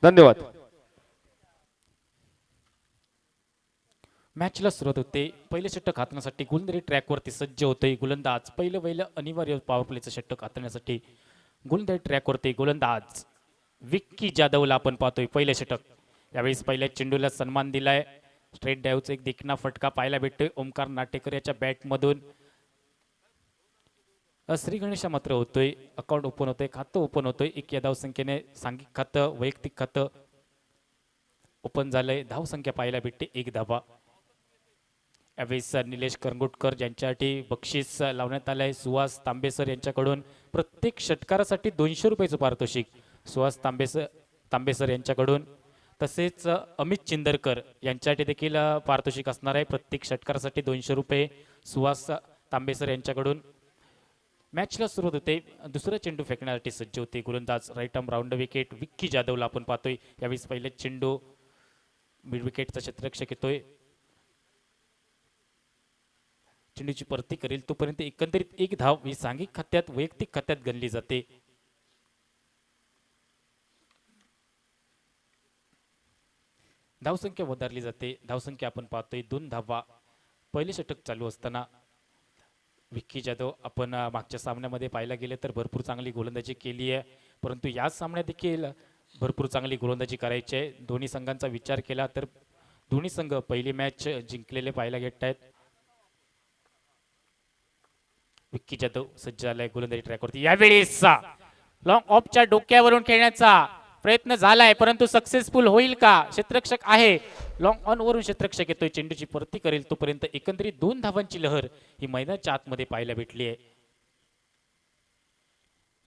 धन्यवाद. मॅचला सुरुवात होते. पहिले षटक हातण्यासाठी गोलंदाजी ट्रॅकवरती सज्ज होते गोलंदाज. पहिलं अनिवार्य पॉवर प्लेचं षटक हातण्यासाठी गोलंदाजी ट्रॅकवरती गोलंदाज विक्की जाधवला आपण पाहतोय पहिले षटक. यावेळेस पहिल्या चेंडूला सन्मान दिलाय. स्ट्रेट ड्राईव्हचा एक देखणा फटका पाहायला भेटतोय ओमकार नाटेकर याच्या बॅटमधून. श्री गणेशा मात्र होतोय. अकाउंट ओपन होतोय, खातं ओपन होतोय. एक या धावसंख्येने सांघिक खातं वैयक्तिक खातं ओपन झालंय. धावसंख्या पाहायला भेटते 1 धावा. यावेळेस निलेश करंगुटकर ज्यांच्यासाठी बक्षीस लावण्यात आलंय सुहास तांबेसर यांच्याकडून प्रत्येक षटकारासाठी 200 रुपयाचं पारितोषिक सुहास तांबेसर यांच्याकडून. तसेच अमित चिंदरकर यांच्यासाठी देखील पारितोषिक असणार आहे. प्रत्येक षटकारासाठी 200 रुपये सुहास तांबेसर यांच्याकडून. मॅचला सुरुवात होते. दुसरा चेंडू फेकण्यासाठी सज्ज होते गोलंदाज right arm round wicket Vicky जाधवला आपण पाहतोय. यावेळेस पहिले चेंडू मिड विकेटचा क्षेत्ररक्षक येतोय. चेंडूची परती करेल तोपर्यंत एकंदरीत 1 धाव ही सांघिक खात्यात वैयक्तिक खात्यात गणली जाते. धावसंख्या वधारली जाते. धावसंख्या आपण पाहतोय 2 धावा. पहिले षटक चालू असताना विक्की जाधव आपण मागच्या सामन्यामध्ये पाहायला गेले तर भरपूर चांगली गोलंदाजी केली आहे, परंतु या सामन्यात देखील भरपूर चांगली गोलंदाजी करायची आहे. दोन्ही संघांचा विचार केला तर दोन्ही संघ पहिली मॅच जिंकलेले पाहायला घेत आहेत. विक्की जाधव सज्ज झालाय गोलंदाजी ट्रॅकवरती. यावेळेस लॉंग ऑफच्या डोक्यावरून खेळण्याचा प्रयत्न झालाय, परंतु सक्सेसफुल होईल का? क्षेत्ररक्षक आहे. लॉंग ऑन वरून क्षेत्ररक्षक येतोय. चेंडूची परती करेल तोपर्यंत एकंदरीत 2 धावांची लहर ही मैदानाच्या आतमध्ये पाहायला भेटली आहे.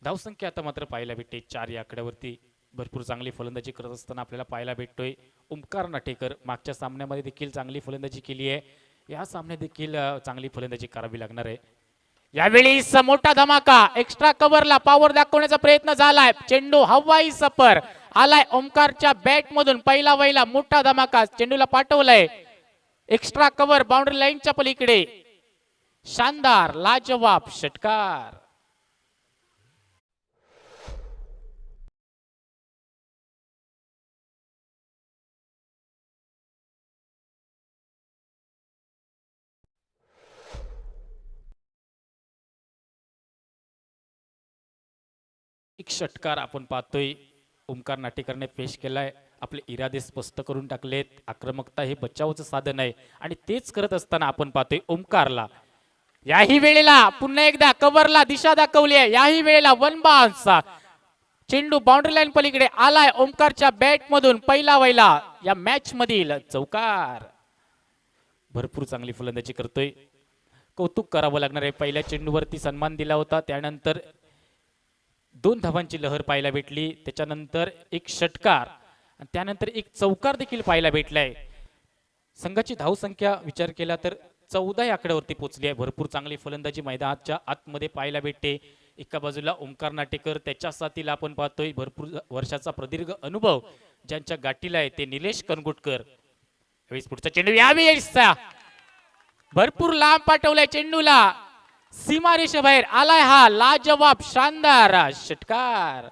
धावसंख्या आता मात्र पाहायला भेटते 4 या आकड्यावरती. भरपूर चांगली फलंदाजी करत असताना आपल्याला पाहायला भेटतोय ओमकार नाटेकर. मागच्या सामन्यामध्ये देखील चांगली फलंदाजी केली आहे. या सामन्यात देखील चांगली फलंदाजी करावी लागणार आहे. यावेळी मोठा धमाका एक्स्ट्रा कव्हरला पॉवर दाखवण्याचा प्रयत्न झालाय. चेंडू हवाई सफर आलाय ओमकारच्या बॅट मधून. पहिला मोठा धमाका चेंडूला पाठवलाय एक्स्ट्रा कव्हर बाउंड्री लाईनच्या पलीकडे. शानदार लाजवाब षटकार. एक षटकार आपण पाहतोय ओमकार नाटेकरने पेश केलाय. आपले इरादे स्पष्ट करून टाकलेत. आक्रमकता हे बचावचं साधन आहे आणि तेच करत असताना आपण पाहतोय ओमकारला याही वेळेला पुन्हा एकदा कव्हरला दिशा दाखवली आहे. याही वेळेला 1 बाउन्स चेंडू बाउंड्री लाईन पलीकडे आलाय ओमकारच्या बॅट मधून. पहिला या मॅच मधील चौकार. भरपूर चांगली फलंदाजी करतोय. कौतुक करावं लागणार आहे. पहिल्या चेंडूवरती सन्मान दिला होता, त्यानंतर 2 धावांची लहर पाहायला भेटली. त्याच्यानंतर एक षटकार आणि त्यानंतर एक चौकार देखील पाहायला भेटलाय. संघाची धावसंख्या विचार केला तर 14 या आकड्यावरती पोहोचली आहे. भरपूर चांगली फलंदाजी मैदानाच्या आतमध्ये पाहायला भेटते. एका बाजूला ओमकार नाटेकर, त्याच्या साथीला आपण पाहतोय भरपूर वर्षाचा प्रदीर्घ अनुभव ज्यांच्या गाठीला आहे ते निलेश करंगुटकर. यावेळेस पुढचा चेंडू यावेळेसचा भरपूर लांब पाठवलाय चेंडूला. सीमारेषेबाहेर आलाय हा लाजवाब शानदार षटकार.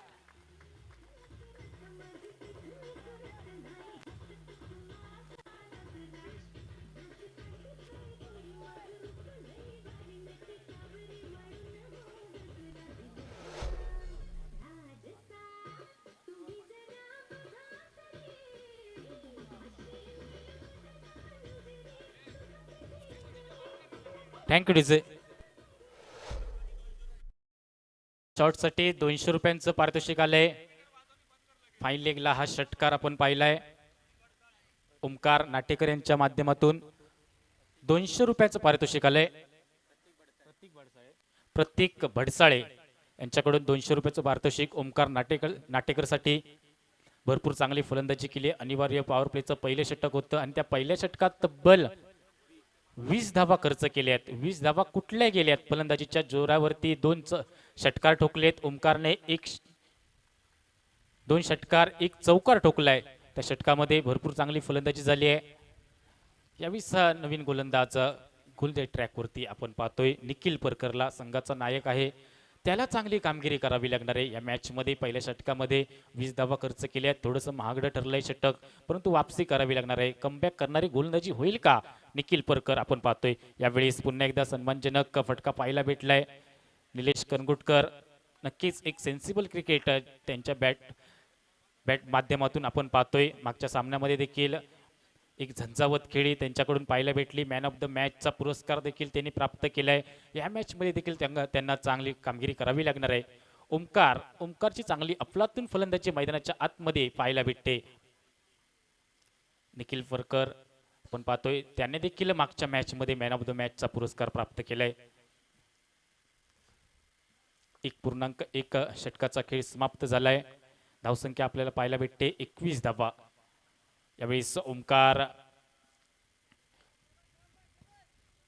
Thank you DJ. शॉटसाठी 200 रुपयांचं पारितोषिक आलंय. फाईन लेगला हा षटकार आपण पाहिलाय. ओमकार नाटेकर यांच्या माध्यमातून 200 रुपयाचं पारितोषिक आलंय. प्रतीक भडसाळे यांच्याकडून 200 रुपयाचं पारितोषिक ओमकार नाटेकरसाठी. भरपूर चांगली फलंदाजी केली. अनिवार्य पॉवर प्लेचं पहिलं षटक होतं आणि त्या पहिल्या षटकात तब्बल 20 धावा खर्च केल्या आहेत. 20 धावा कुठल्या गेल्यात? फलंदाजीच्या जोरावरती 2 षटकार ठोकलेत ओमकारने. 2 षटकार 1 चौकार ठोकलाय. त्या षटकामध्ये भरपूर चांगली फलंदाजी झाली आहे. यावेळी नवीन गोलंदाज गोलंदाजी ट्रॅकवरती आपण पाहतोय निखिल परकरला. संघाचा नायक आहे. त्याला चांगली कामगिरी करावी लागणार आहे या मॅचमध्ये. पहिल्या षटकामध्ये 20 धावा खर्च केल्या, थोडंसं महागडं ठरलंय षटक, परंतु वापसी करावी लागणार आहे. कमबॅक करणारी गोलंदाजी होईल का निखिल परकर आपण पाहतोय. यावेळेस पुन्हा एकदा सन्मानजनक फटका पाहायला भेटलाय. निलेश करंगुटकर नक्कीच एक सेन्सिबल क्रिकेट त्यांच्या बॅट माध्यमातून आपण पाहतोय. मागच्या सामन्यामध्ये देखील एक झंझावत खेळी त्यांच्याकडून पाहायला भेटली. मॅन ऑफ द मॅचचा पुरस्कार देखील त्यांनी प्राप्त केलाय. या मॅचमध्ये देखील त्यांना चांगली कामगिरी करावी लागणार आहे. ओमकारची चांगली अफलातून फलंदाजी मैदानाच्या आतमध्ये पाहायला भेटते. निखिल फरकर आपण पाहतोय त्याने देखील मागच्या मॅचमध्ये मॅन ऑफ द मॅचचा पुरस्कार प्राप्त केलाय. 1.1 षटकाचा खेळ समाप्त झालाय. धावसंख्या आपल्याला पाहायला भेटते 21 धावा. यावेळेस ओमकार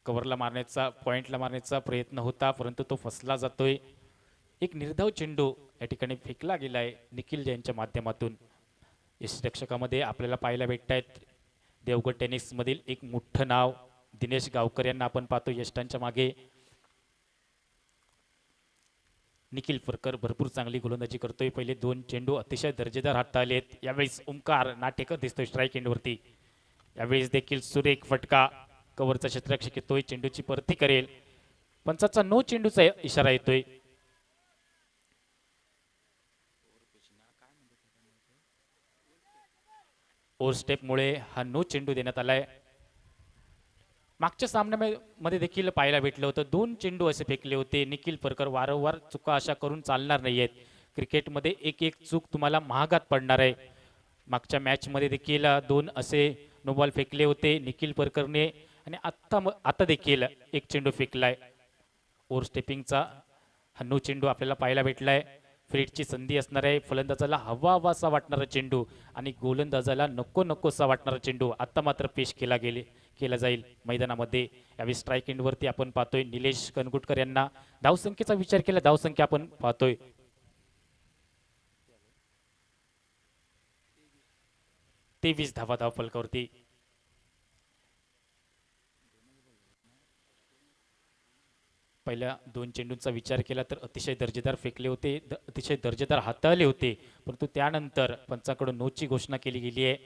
कव्हरला मारण्याचा पॉइंटला मारण्याचा प्रयत्न होता, परंतु तो फसला जातोय. एक निर्धाव चेंडू या ठिकाणी फेकला गेलाय निखिल यांच्या माध्यमातून. यष्टिरक्षकामध्ये आपल्याला पाहायला भेटत आहेत देवगड टेनिस मधील एक मोठं नाव दिनेश गावकर यांना आपण पाहतो यष्टांच्या मागे. निखिल फरकर भरपूर चांगली गोलंदाजी करतोय. पहिले 2 चेंडू अतिशय दर्जेदार हाताळलेत. यावेळेस ओमकार नाटेकर दिसतोय स्ट्राईक एंडवरती. यावेळेस देखील सुरेख फटका कव्हरचा क्षेत्ररक्षक येतोय, चेंडूची परती करेल. पंचाचा नो चेंडूचा इशारा येतोय. ओव्हर स्टेपमुळे हा नो चेंडू देण्यात आलाय. मागच्या सामन्यामध्ये देखील पाहायला भेटलं होतं 2 चेंडू असे फेकले होते. निखिल फरकर वारंवार चुका अशा करून चालणार नाहीयेत. क्रिकेटमध्ये एक चूक तुम्हाला महागात पडणार आहे. मागच्या मॅचमध्ये देखील 2 असे नो बॉल फेकले होते निखिल फरकरने आणि आता देखील 1 चेंडू फेकलाय. ओव्हर स्टेपिंगचा हा नो चेंडू आपल्याला पाहायला भेटलाय. फ्रीडची संधी असणार आहे. फलंदाजाला हवासा वाटणारा चेंडू आणि गोलंदाजाला नकोसा वाटणारा चेंडू आता मात्र पेश केला जाईल मैदानामध्ये. यावेळी स्ट्राईक एंडवरती आपण पाहतोय निलेश कनगुटकर यांना. धावसंख्येचा विचार केला धावसंख्या आपण पाहतोय 23 धावा धावफलकावरती. पहिल्या 2 चेंडूंचा विचार केला तर अतिशय दर्जेदार फेकले होते, अतिशय दर्जेदार हाताळले होते, परंतु त्यानंतर पंचाकडून नोची घोषणा केली गेली आहे.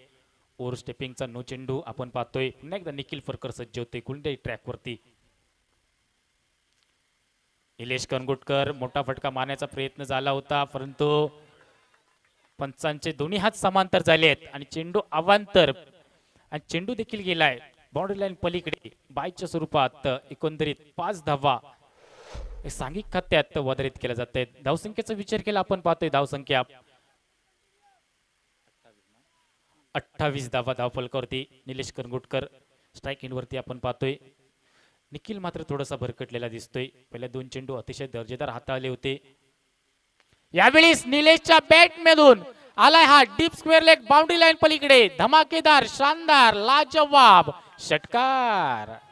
ओव्हर स्टेपिंगचा नो चेंडू आपण पाहतोय. पुन्हा एकदा निखिल फरकर सज्ज होते कुंडे ट्रॅकवरती. निलेश करंगुटकर मोठा फटका मारण्याचा प्रयत्न झाला होता, परंतु पंचांचे दोन्ही हात समांतर झाले आहेत आणि चेंडू अवांतर आणि चेंडू देखील गेलाय बाउंड्री लाईन पलीकडे. बायच्या स्वरूपात एकंदरीत 5 धावा सांघिक खात्यात वदरीत केल्या जात आहेत. धावसंख्येचा विचार केला आपण पाहतोय धावसंख्या 28 धावा धावफलकावरती. निलेश करंगुटकर स्ट्राईक एंडवरती आपण पाहतोय. निखिल मात्र थोडासा भरकटलेला दिसतोय. पहिल्या 2 चेंडू अतिशय दर्जेदार हाताळले होते. यावेळेस निलेशच्या बॅट मधून आलाय हा deep square leg boundary line पलीकडे धमाकेदार शानदार लाजवाब षटकार.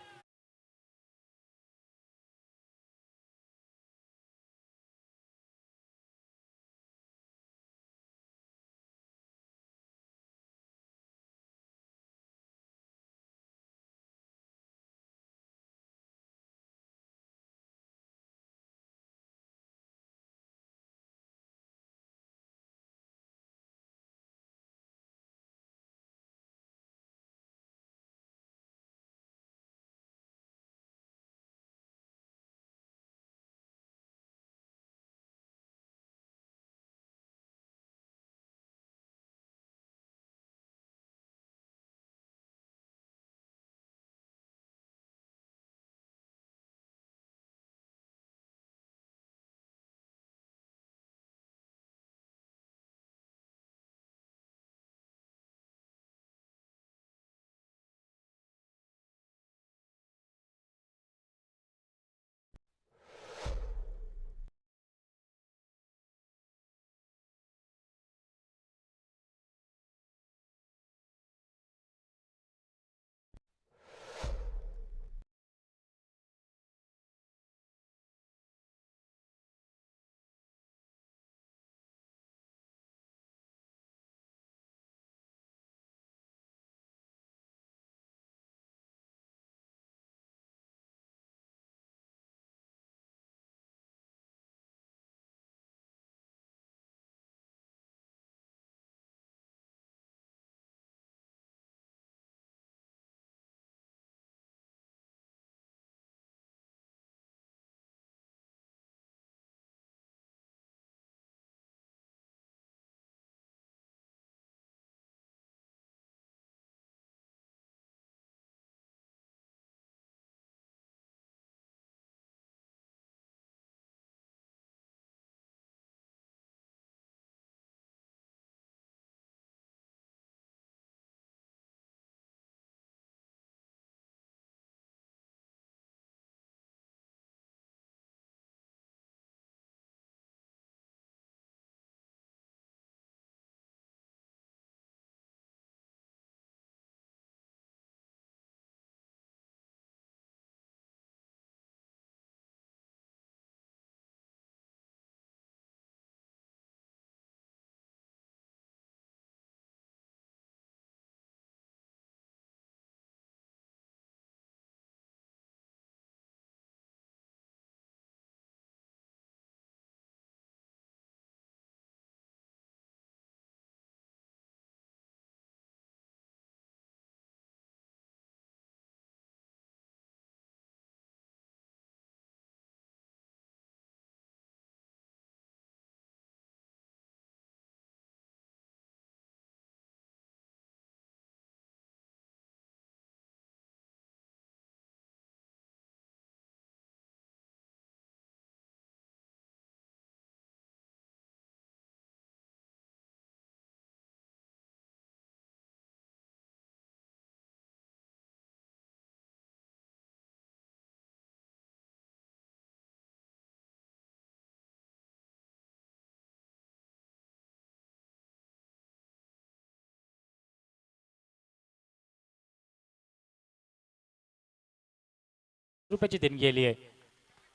रुपयाची देणगी आली आहे.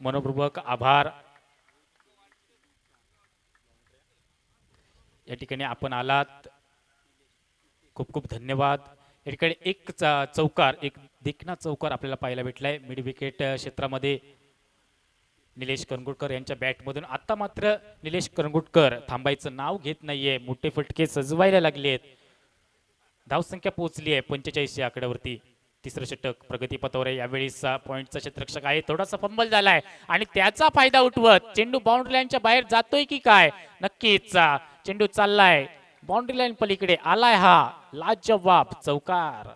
मनोपूर्वक आभार. या ठिकाणी आपण आलात, खूप खूप धन्यवाद. या ठिकाणी एक चौकार, एक देखना चौकार आपल्याला पाहायला भेटलाय मिड विकेट क्षेत्रामध्ये निलेश करंगुटकर यांच्या बॅटमधून. आता मात्र निलेश करंगुटकर थांबायचं नाव घेत नाहीये, मोठे फटके सजवायला लागलेत. धावसंख्या पोहोचली आहे 45 या आकड्यावरती. तिसरं षटक प्रगतीपथावर आहे. यावेळी पॉइंटचा क्षेत्ररक्षक आहे, थोडासा फंबल झालाय आणि त्याचा फायदा उठवत चेंडू बाउंड्री लाईनच्या बाहेर जातोय की काय? नक्कीच चेंडू चाललाय बाउंड्री लाईन पलीकडे, आलाय हा लाजवाब चौकार.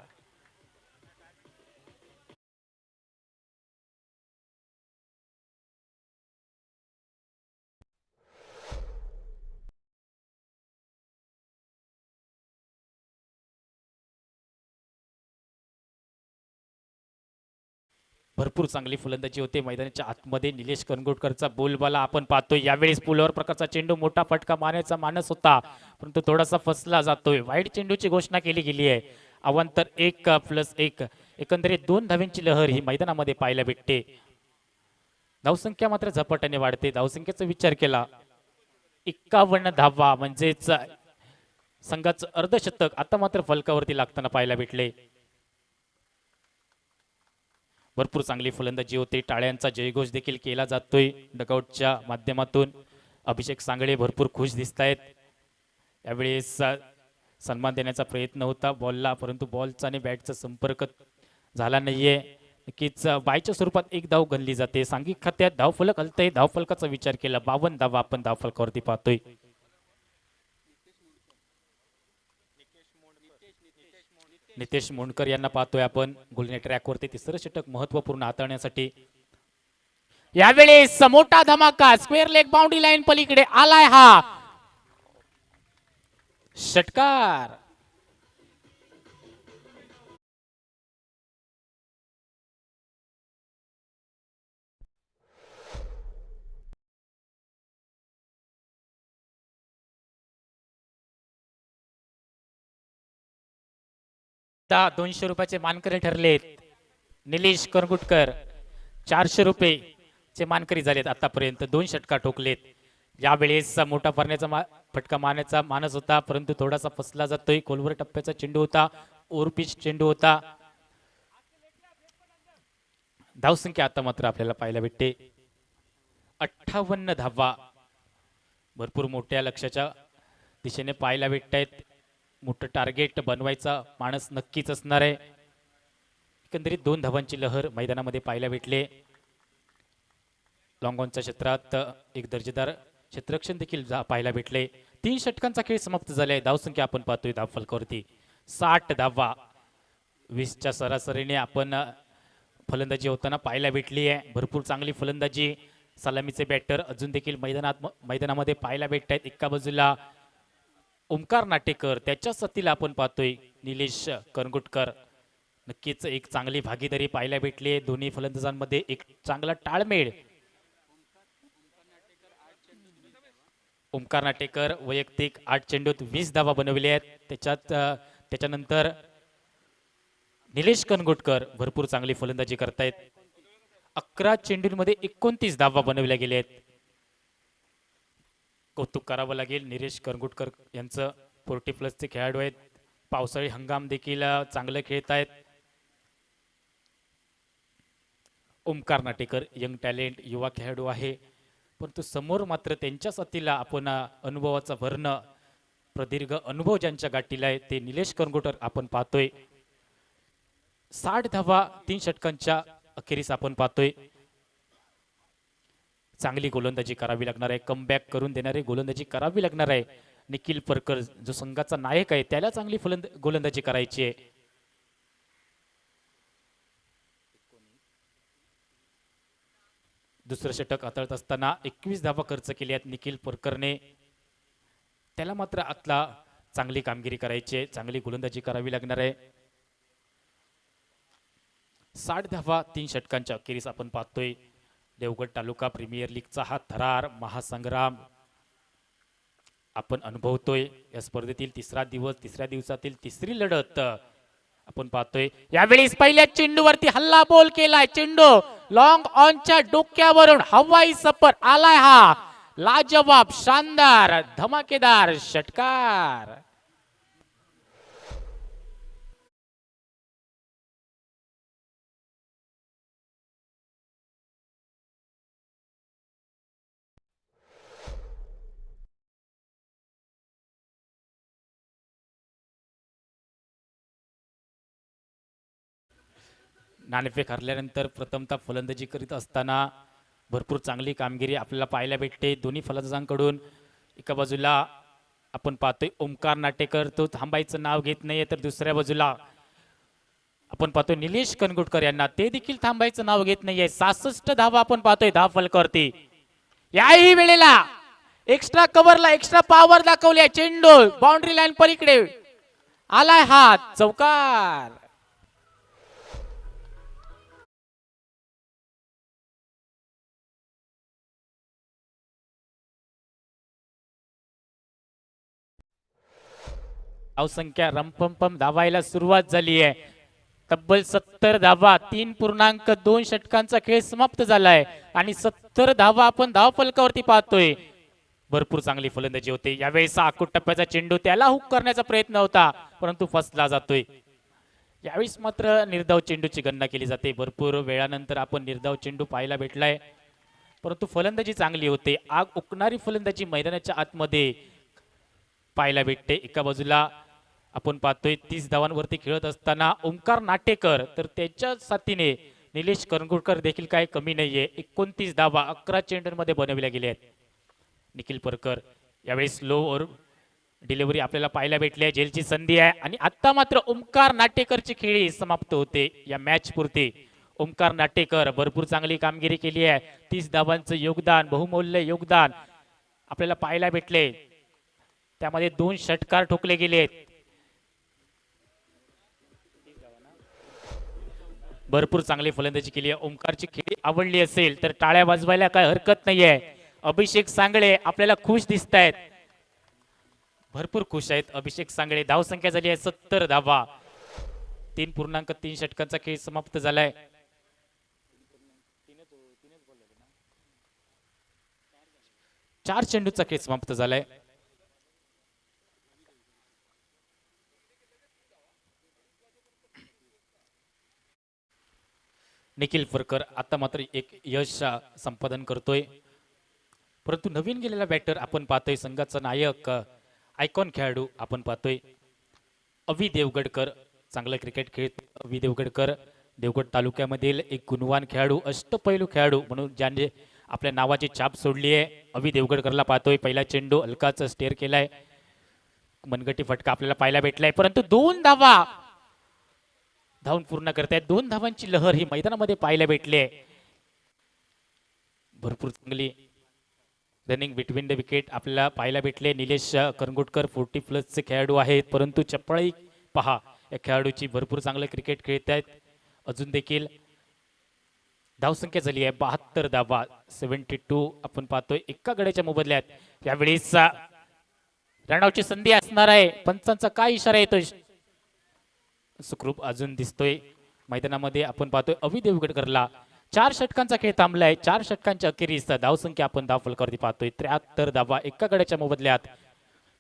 भरपूर चांगली फलंदाजी होते मैदानाच्या आतमध्ये. निलेश करंगुटकरचा बोलबाला आपण पाहतोय. यावेळेस पुलावर प्रकारचा चेंडू, मोठा फटका मारण्याचा मानस होता परंतु थोडासा फसला जातोय. वाईट चेंडूची घोषणा केली गेली आहे. अवांतर 1+1, एकंदरीत 2 धाव्यांची लहर ही मैदानामध्ये पाहायला भेटते. धावसंख्या मात्र झपाट्याने वाढते. धावसंख्येचा विचार केला 51 धावा म्हणजेच संघाचं अर्धशतक आता मात्र फलकावरती लागताना पाहायला भेटले. भरपूर चांगली फलंदाजी होते. टाळ्यांचा जयघोष देखील केला जातोय डगआउटच्या माध्यमातून. अभिषेक सांगळे भरपूर खुश दिसत आहेत. यावेळेस सन्मान देण्याचा प्रयत्न होता बॉलला परंतु बॉलचा आणि बॅटचा संपर्क झाला नाहीये. नक्कीच बायच्या स्वरूपात एक धाव गणली जाते. सांघिक खात्यात धावफलक हलतंय. धावफलकाचा विचार केला 52 धावा आपण धावफलकावरती पाहतोय. नितेश मोंडकर यांना पाहतोय आपण गोलने ट्रॅकवरती. तिसरं षटक महत्वपूर्ण हाताळण्यासाठी. यावेळेस मोठा धमाका स्क्वेअर लेग बाउंड्री लाईन पलीकडे आलाय हा षटकार. ₹200 मानकरी ठरलेत निलेश करंगुटकर. 400 रुपये मानकरी झालेत आतापर्यंत. 2 षटका ठोकलेत. यावेळेस मोठा फटका मारण्याचा मानस होता परंतु थोडासा फसला जातोय. खोलवर टप्प्याचा चेंडू होता, ओव्हरपिच चेंडू होता. धावसंख्या आता मात्र आपल्याला पाहायला भेटते 58 धावा. भरपूर मोठ्या लक्ष्याच्या दिशेने पाहायला भेटत आहेत. मोठं टार्गेट बनवायचा माणस नक्कीच असणार आहे. एकंदरीत 2 धावांची लहर मैदानामध्ये पाहायला भेटले. लॉंग ऑनच्या क्षेत्रात एक दर्जेदार क्षेत्ररक्षण देखील पाहायला भेटले. 3 षटकांचा खेळ समाप्त झालाय. धावसंख्या आपण पाहतोय धावफलकावरती 60 धावा. 20च्या सरासरीने आपण फलंदाजी होताना पाहायला भेटली आहे. भरपूर चांगली फलंदाजी. सलामीचे बॅटर अजून देखील मैदानामध्ये पाहायला भेटत आहेत. एका बाजूला ओमकार नाटेकर, त्याच्या साथीला आपण पाहतोय निलेश करंगुटकर. नक्कीच एक चांगली भागीदारी पाहायला भेटली. दोन्ही फलंदाजांमध्ये एक चांगला ताळमेळ. ओमकार नाटेकर वैयक्तिक 8 चेंडूत 20 धावा बनवले आहेत. त्याच्यानंतर निलेश करंगुटकर भरपूर चांगली फलंदाजी करतायत. 11 चेंडूंमध्ये 29 धावा बनवल्या गेल्या आहेत. कौतुक करावं लागेल निलेश करंगुटकर यांचं. 40+ खेळाडू आहेत. पावसाळी हंगाम देखील चांगलं खेळत आहेत. ओमकार नाटेकर यंग टॅलेंट, युवा खेळाडू आहे परंतु समोर मात्र त्यांच्या साथीला आपण अनुभवाचा भरणं, प्रदीर्घ अनुभव ज्यांच्या गाठीला आहे ते निलेश करंगुटकर आपण पाहतोय. 60 धावा 3 षटकांच्या अखेरीस आपण पाहतोय. चांगली गोलंदाजी करावी लागणार आहे. कमबॅक करून देणारी गोलंदाजी करावी लागणार आहे. निखिल परकर जो संघाचा नायक आहे त्याला चांगली गोलंदाजी करायची आहे. दुसरं षटक हाताळत असताना 21 धावा खर्च केल्या आहेत निखिल परकरने. त्याला मात्र आतला चांगली कामगिरी करायची आहे. चांगली गोलंदाजी करावी लागणार आहे. 60 धावा 3 षटकांच्या अखेरीस आपण पाहतोय. देवगड तालुका प्रीमियर लीगचा हा थरार महासंग्राम आपण अनुभवतोय. या स्पर्धेतील तिसरा दिवस, तिसऱ्या दिवसातील तिसरी लढत आपण पाहतोय. यावेळी पहिल्या चेंडूवरती हल्ला बोल केलाय. चेंडू लॉंग ऑनच्या डोक्यावरून हवाई सफर आलाय हा लाजवाब शानदार धमाकेदार षटकार. नाणेफेक हरल्यानंतर प्रथमतः फलंदाजी करीत असताना भरपूर चांगली कामगिरी आपल्याला पाहायला भेटते दोन्ही फलंदाजांकडून. एका बाजूला आपण पाहतोय ओमकार नाटेकर, तो थांबायचं नाव घेत नाहीये, तर दुसऱ्या बाजूला आपण पाहतोय निलेश कनगुटकर यांना, ते देखील थांबायचं नाव घेत नाहीये. 66 धावा आपण पाहतोय धाव फलकावरती. याही वेळेला एक्स्ट्रा कव्हरला एक्स्ट्रा पॉवर दाखवली. चेंडू बाउंड्री लाईन पलीकडे आलाय हा चौकार. धावसंख्या रमपमपम धावायला सुरुवात झाली आहे. तब्बल 70 धावा, 3.2 षटकांचा खेळ समाप्त झालाय आणि 70 धावा आपण धाव फलकावरती पाहतोय. भरपूर चांगली फलंदाजी होते. यावेळेस आखूट टप्प्याचा चेंडू त्याला हुक करण्याचा प्रयत्न होता, परंतु फसला जातोय. यावेळेस मात्र निर्धाव चेंडूची गणना केली जाते. भरपूर वेळानंतर आपण निर्धाव चेंडू पाहायला भेटलाय, परंतु फलंदाजी चांगली होते. आग उकणारी फलंदाजी मैदानाच्या आतमध्ये पाहायला भेटते. एका बाजूला आपण पाहतोय 30 धावांवरती खेळत असताना ओमकार नाटेकर, तर त्याच्या साथीने निलेश करंगुटकर देखील काही कमी नाहीये. 29 धावा 11 चेंडूंमध्ये बनवल्या गेल्या आहेत. निखिल परकर यावेळी स्लो ओव्हर डिलिव्हरी आपल्याला पाहायला भेटली आहे. जेलची संधी आहे आणि आता मात्र ओमकार नाटेकरची खेळी समाप्त होते या मॅच पुरती. ओमकार नाटेकर भरपूर चांगली कामगिरी केली आहे. 30 धावांचं योगदान, बहुमूल्य योगदान आपल्याला पाहायला भेटले. त्यामध्ये 2 षटकार ठोकले गेले. भरपूर चांगली फलंदाजी केली आहे. ओमकारची खेळी आवडली असेल तर टाळ्या वाजवायला काय हरकत नाहीये. अभिषेक सांगळे आपल्याला खुश दिसत आहेत, भरपूर खुश आहेत अभिषेक सांगळे. धावसंख्या झाली आहे 70 धावा. 3.3 षटकांचा खेळ समाप्त झालाय. चार चेंडूचा खेळ समाप्त झालाय. निखिल फरकर आता मात्र एक यश संपादन करतोय, परंतु नवीन गेलेला बॅटर आपण पाहतोय. संघाचा नायक आयकॉन खेळाडू आपण पाहतोय अवि देवगडकर. चांगलं क्रिकेट खेळत अवि देवगडकर देवगड तालुक्यामधील एक गुणवान खेळाडू, अष्टपैलू खेळाडू म्हणून ज्याने आपल्या नावाची छाप सोडली आहे. अवि देवगडकरला पाहतोय. पहिला चेंडू हलकाच स्टेअर केलाय, मनगटी फटका आपल्याला पाहायला भेटलाय, परंतु 2 धावा धावून पूर्ण करतायत. 2 धावांची लहर ही मैदानामध्ये पाहायला भेटली आहे. भरपूर चांगली रनिंग बिटवीन द विकेट आपल्याला पाहायला भेटले. निलेश करंगुटकर 40+ खेळाडू आहेत, परंतु चपळाई पहा या खेळाडूची. भरपूर चांगलं क्रिकेट खेळत आहेत. अजून देखील धावसंख्या झाली आहे 72 धावा, 72 आपण पाहतोय एका गड्याच्या मोबदल्यात. यावेळेस रनआउटची संधी असणार आहे. पंचांचा काय इशारा येतोय? सुखरूप अजून दिसतोय मैदानामध्ये. आपण पाहतोय अवि देवगडकरला 4 षटकांचा खेळ थांबलाय. 4 षटकांच्या अखेरीस धावसंख्या आपण धाव फलकावरती पाहतोय 73 धावा एका गड्याच्या मोबदल्यात.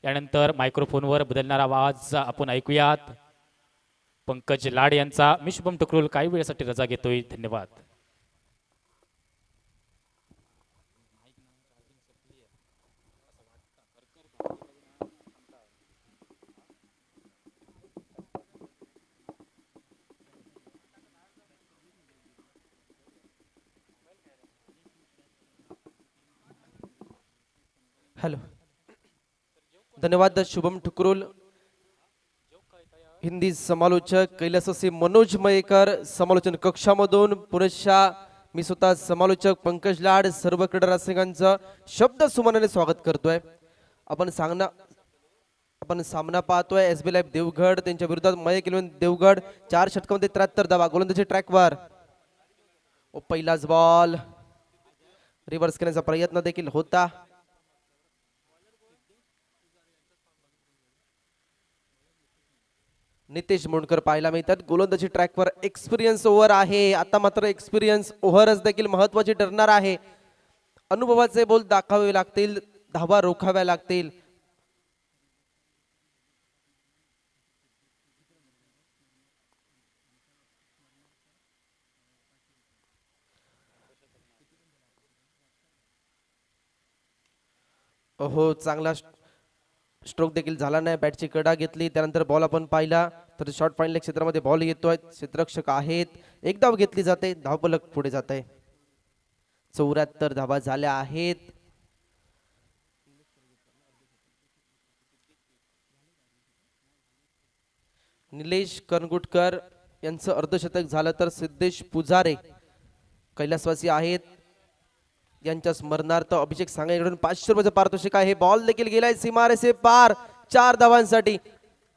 यानंतर मायक्रोफोनवर बदलणारा आवाज आपण ऐकूयात पंकज लाड यांचा. मी शुभम टुकरुल काही वेळेसाठी रजा घेतोय. धन्यवाद. हॅलो, धन्यवाद शुभम ठुकरुल. हिंदी समालोचक कैलासवासी मनोज मयेकर समालोचन कक्षामधून. पुरेशा मी स्वतः समालोचक पंकज लाड सर्व क्रीडा रसिकांचं शब्द सुमनाने स्वागत करतोय. आपण सामना पाहतोय SB लाईव्ह देवगड त्यांच्या विरोधात मयेक इलेव्हन देवगड. 4 षटकांमध्ये 73 धावा. गोलंदाजी ट्रॅकवर. पहिलाच बॉल रिव्हर्स करण्याचा प्रयत्न देखील होता. नितेश मोंडकर पाहायला मिळतात. गोलंदाजी ट्रॅकवर एक्सपिरियन्स ओव्हर आहे. आता मात्र एक्सपिरियन्स ओव्हरच देखील महत्वाची ठरणार आहे. अनुभवाचे बोल दाखवावे लागतील, धावा रोखाव्या लागतील. हो, चांगला स्ट्रोक देखील झाला नाही. बॅटची कडा घेतली, त्यानंतर बॉल आपण पाहिला तर शॉर्ट पॉइंट क्षेत्रामध्ये बॉल येतोय. क्षेत्ररक्षक आहेत, एक धाव घेतली जाते, धावफलक पुढे जात आहे. 74 धावा झाल्या आहेत. निलेश करंगुटकर यांचं अर्धशतक झालं तर सिद्धेश पुजारे कैलासवासी आहेत, यांच्या स्मरणार्थ अभिषेक सांगण्याकडून 500 रुपयाचं पारितोषिक आहे. बॉल देखील गेलाय सीमारेषे पार 4 धावांसाठी.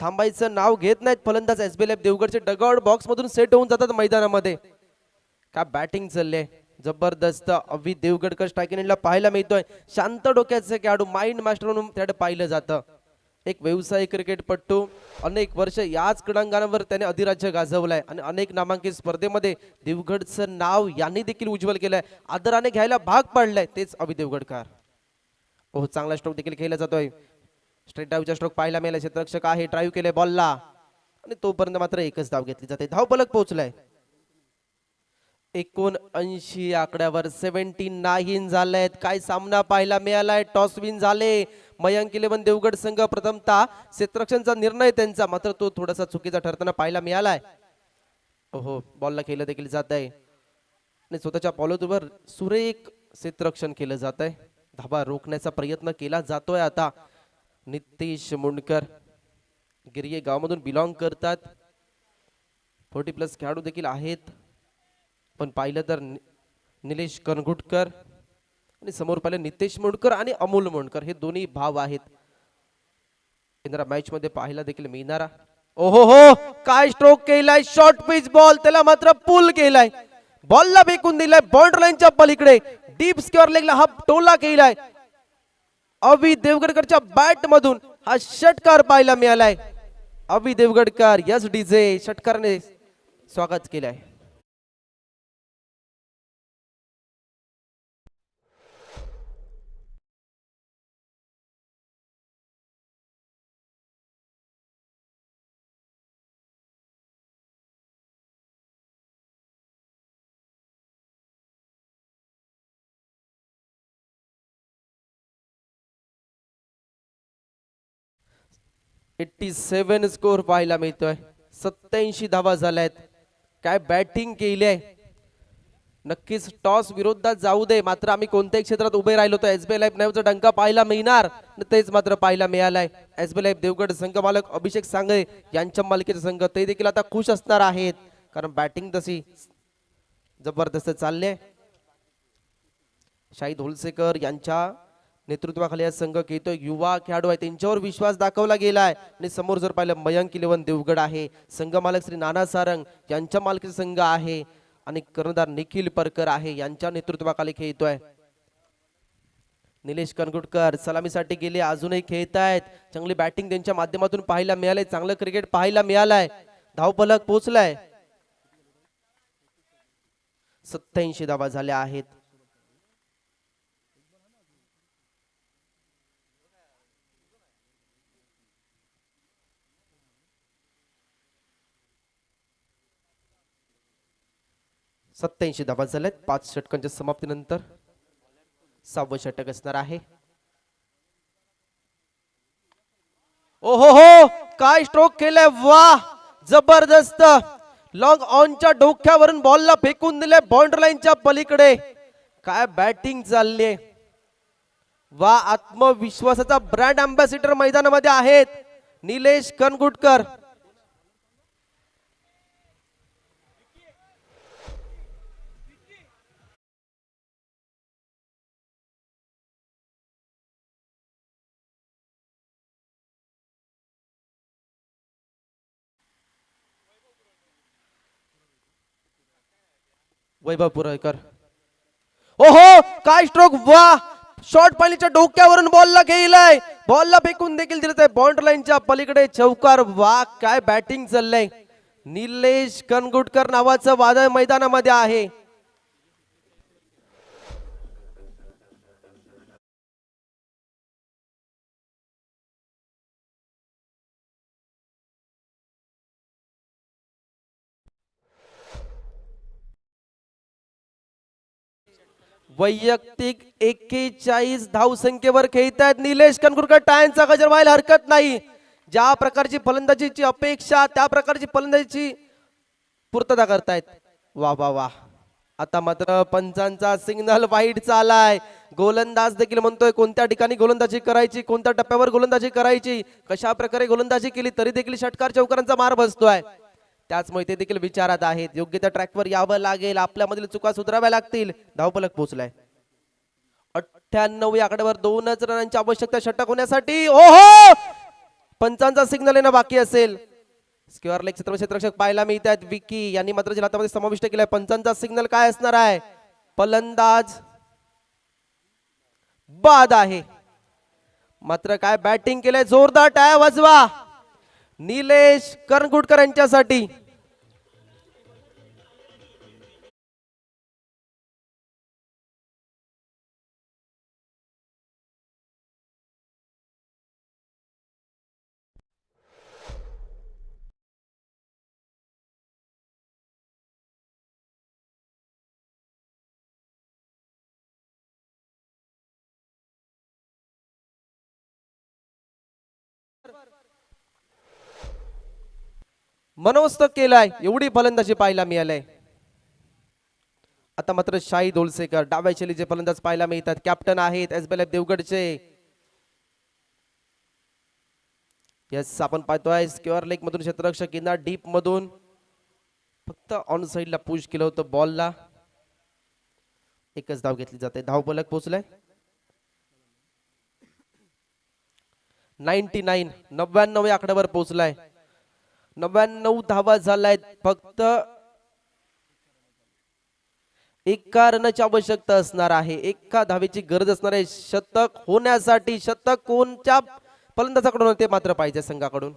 थांबायचं नाव घेत नाहीत फलंदाज एसबीएल देवगडचे. डगआउट बॉक्स मधून सेट होऊन जातात मैदानामध्ये. का बॅटिंग चालले, जबरदस्त. अभि देवगडकर स्ट्रायकिंगला पाहायला मिळतोय. शांत डोक्याचे खेळाडू, माइंड मास्टर म्हणून त्याकडे पाहिलं जातं. एक व्यावसायिक क्रिकेटपटू, अनेक वर्ष याच क्रीडांगणावर त्याने अधिराज्य गाजवलाय आणि अनेक नामांकित स्पर्धेमध्ये देवगडचं नाव यांनी देखील उज्ज्वल केलंय, आदराने घ्यायला भाग पाडलाय. तेच अभि देवगडकर. हो, चांगला स्ट्रोक देखील खेळला जातोय. स्ट्रेट ड्राईव्हचा स्ट्रोक पाहायला मिळाला. क्षेत्ररक्षक आहे, ड्राईव्ह केले बॉलला आणि तोपर्यंत मात्र एकच धाव घेतली जाते. धावफलक पोहोचलाय 79 आकड्यावर. 79 झालेत. काय सामना पाहायला मिळालाय. टॉस विन झाले मयंक 11 देवगड संघ. प्रथमतः क्षेत्ररक्षणचा निर्णय त्यांचा, मात्र तो थोडासा चुकीचा ठरताना पाहायला मिळालाय. हो, बॉलला केलं देखील जात आहे आणि स्वतःच्या बॉलवर सुरेख क्षेत्ररक्षण केलं जात आहे. धाबा रोखण्याचा प्रयत्न केला जातोय. आता नितेश मुंडकर गिरये गावामधून बिलॉंग करतात. 40+ खेळाडू देखील आहेत. पण पाहिलं तर निलेश करंगुटकर आणि समोर पाहिलं नितेश मुंडकर आणि अमोल मुंडकर, हे दोन्ही भाव आहेत. येणाऱ्या मॅच मध्ये पाहायला देखील मिळणारा. ओहो हो, काय स्ट्रोक केलाय. शॉर्ट पिच बॉल, त्याला मात्र पुल केलाय. बॉलला फेकून दिलाय बाउंड्री लाईनच्या पलीकडे. डीप स्क्वेअर लेगला हा टोला केलाय. अभि देवगडकरच्या बॅट मधून हा षटकार पाहायला मिळालाय. अभि देवगडकर यस डीजे षटकाराने स्वागत केलंय. $87 स्कोर पाहायला मिळतोय. 87 धावा झाल्यात. काय बॅटिंग केली आहे. नक्कीच टॉस विरोधात जाऊ दे, मात्र आम्ही कोणत्याही क्षेत्रात उभे राहिलो तर एसबीआय लाईफ नावाचा डंका पाहायला मिळणार, तेच मात्र पाहायला मिळालाय. एसबीआय लाईफ देवगड संघ मालक अभिषेक सांगळे यांच्या मालकीचा संघ ते देखील आता खुश असणार आहेत, कारण बॅटिंग तशी जबरदस्त चालले. शाहिद होलसेकर यांच्या नेतृत्वाखाली हा संघ खेळतोय. युवा खेळाडू आहे, त्यांच्यावर विश्वास दाखवला गेलाय. आणि समोर जर पाहिलं मयंक 11 देवगड आहे. संघ मालक श्री नाना सारंग यांच्या मालकीचा संघ आहे आणि कर्णधार निखिल परकर आहे, यांच्या नेतृत्वाखाली खेळतोय. निलेश करंगुटकर सलामीसाठी गेले, अजूनही खेळतायत. चांगली बॅटिंग त्यांच्या माध्यमातून पाहायला मिळाले, चांगलं क्रिकेट पाहायला मिळालाय. धावफलक पोहोचलाय. 87 धावा झाल्या आहेत. धावा झाल्यात. 5 षटकांच्या समाप्तीनंतर 6वं षटक असणार आहे. ओहो हो, काय स्ट्रोक केलाय. वाह, जबरदस्त. लॉंग ऑनच्या डोक्यावरून बॉलला फेकून दिले बाउंड्री लाईनच्या पलीकडे. काय बॅटिंग चालली. वा, आत्मविश्वासाचा ब्रँड अँबॅसिडर मैदानामध्ये आहेत निलेश करंगुटकर. वैभव पुरळकर. ओहो, काय स्ट्रोक. वा, शॉर्ट पालीच्या डोक्यावरून बॉलला गेलाय. बॉलला फेकून देखील दिलं आहे बॉन्ड लाईनच्या पलीकडे चौकार. वा काय बॅटिंग चाललंय. निलेश कनगुटकर नावाचं वादळ मैदानामध्ये आहे. वैयक्तिक 41 धावसंख्येवर खेळत आहेत निलेश कनगुटकर. टाळ्यांचा गजर व्हायला हरकत नाही. ज्या प्रकारची फलंदाजीची अपेक्षा त्या प्रकारची फलंदाजीची पूर्तता करतायत. वा वा वा. आता मात्र पंचांचा सिग्नल वाईट आलाय. गोलंदाज देखील म्हणतोय कोणत्या ठिकाणी गोलंदाजी करायची, कोणत्या टप्प्यावर गोलंदाजी करायची, कशा प्रकारे गोलंदाजी केली तरी देखील षटकार चौकारांचा मार बसतोय. त्याचमुळे ते देखील विचारात आहेत. योग्य त्या ट्रॅकवर यावं लागेल. आपल्यामधील चुका सुधाराव्या लागतील. धावफलक पोहोचलाय 98 या आकड्यावर 2च रनांची आवश्यकता षटक होण्यासाठी. ओहो, पंचांचा सिग्नल येणं बाकी असेल. स्क्वेअर लेग क्षेत्ररक्षक पाहायला मिळत आहेत. विकी यांनी मात्र जलातामध्ये समाविष्ट केलाय. पंचांचा सिग्नल काय असणार आहे. फलंदाज बाद आहे. मात्र काय बॅटिंग केलंय. जोरदार टाळ्या वाजवा निलेश कनगुटकर यांच्यासाठी. मनोस्त केलाय. एवढी फलंदाजी पाहायला मिळालंय. आता मात्र शाही दोलसेकर डाव्या शैलीचे फलंदाज पाहायला मिळतात. कॅप्टन आहेत एसबीएल देवगडचे. यस, आपण पाहतोय स्क्वेअर लेग मधून क्षेत्ररक्षक येणार डीप मधून. फक्त ऑन साइडला पुश केलं होतं बॉलला. एकच धाव घेतली जाते. धावफलक पोहोचलाय 99 या आकड्यावर पोहोचलाय. 99 धावा झालाय. फक्त एका रनाची आवश्यकता असणार आहे. एका धावेची गरज असणार आहे शतक होण्यासाठी. शतक कोणत्या फलंदाजाकडून ते मात्र पाहिजे संघाकडून.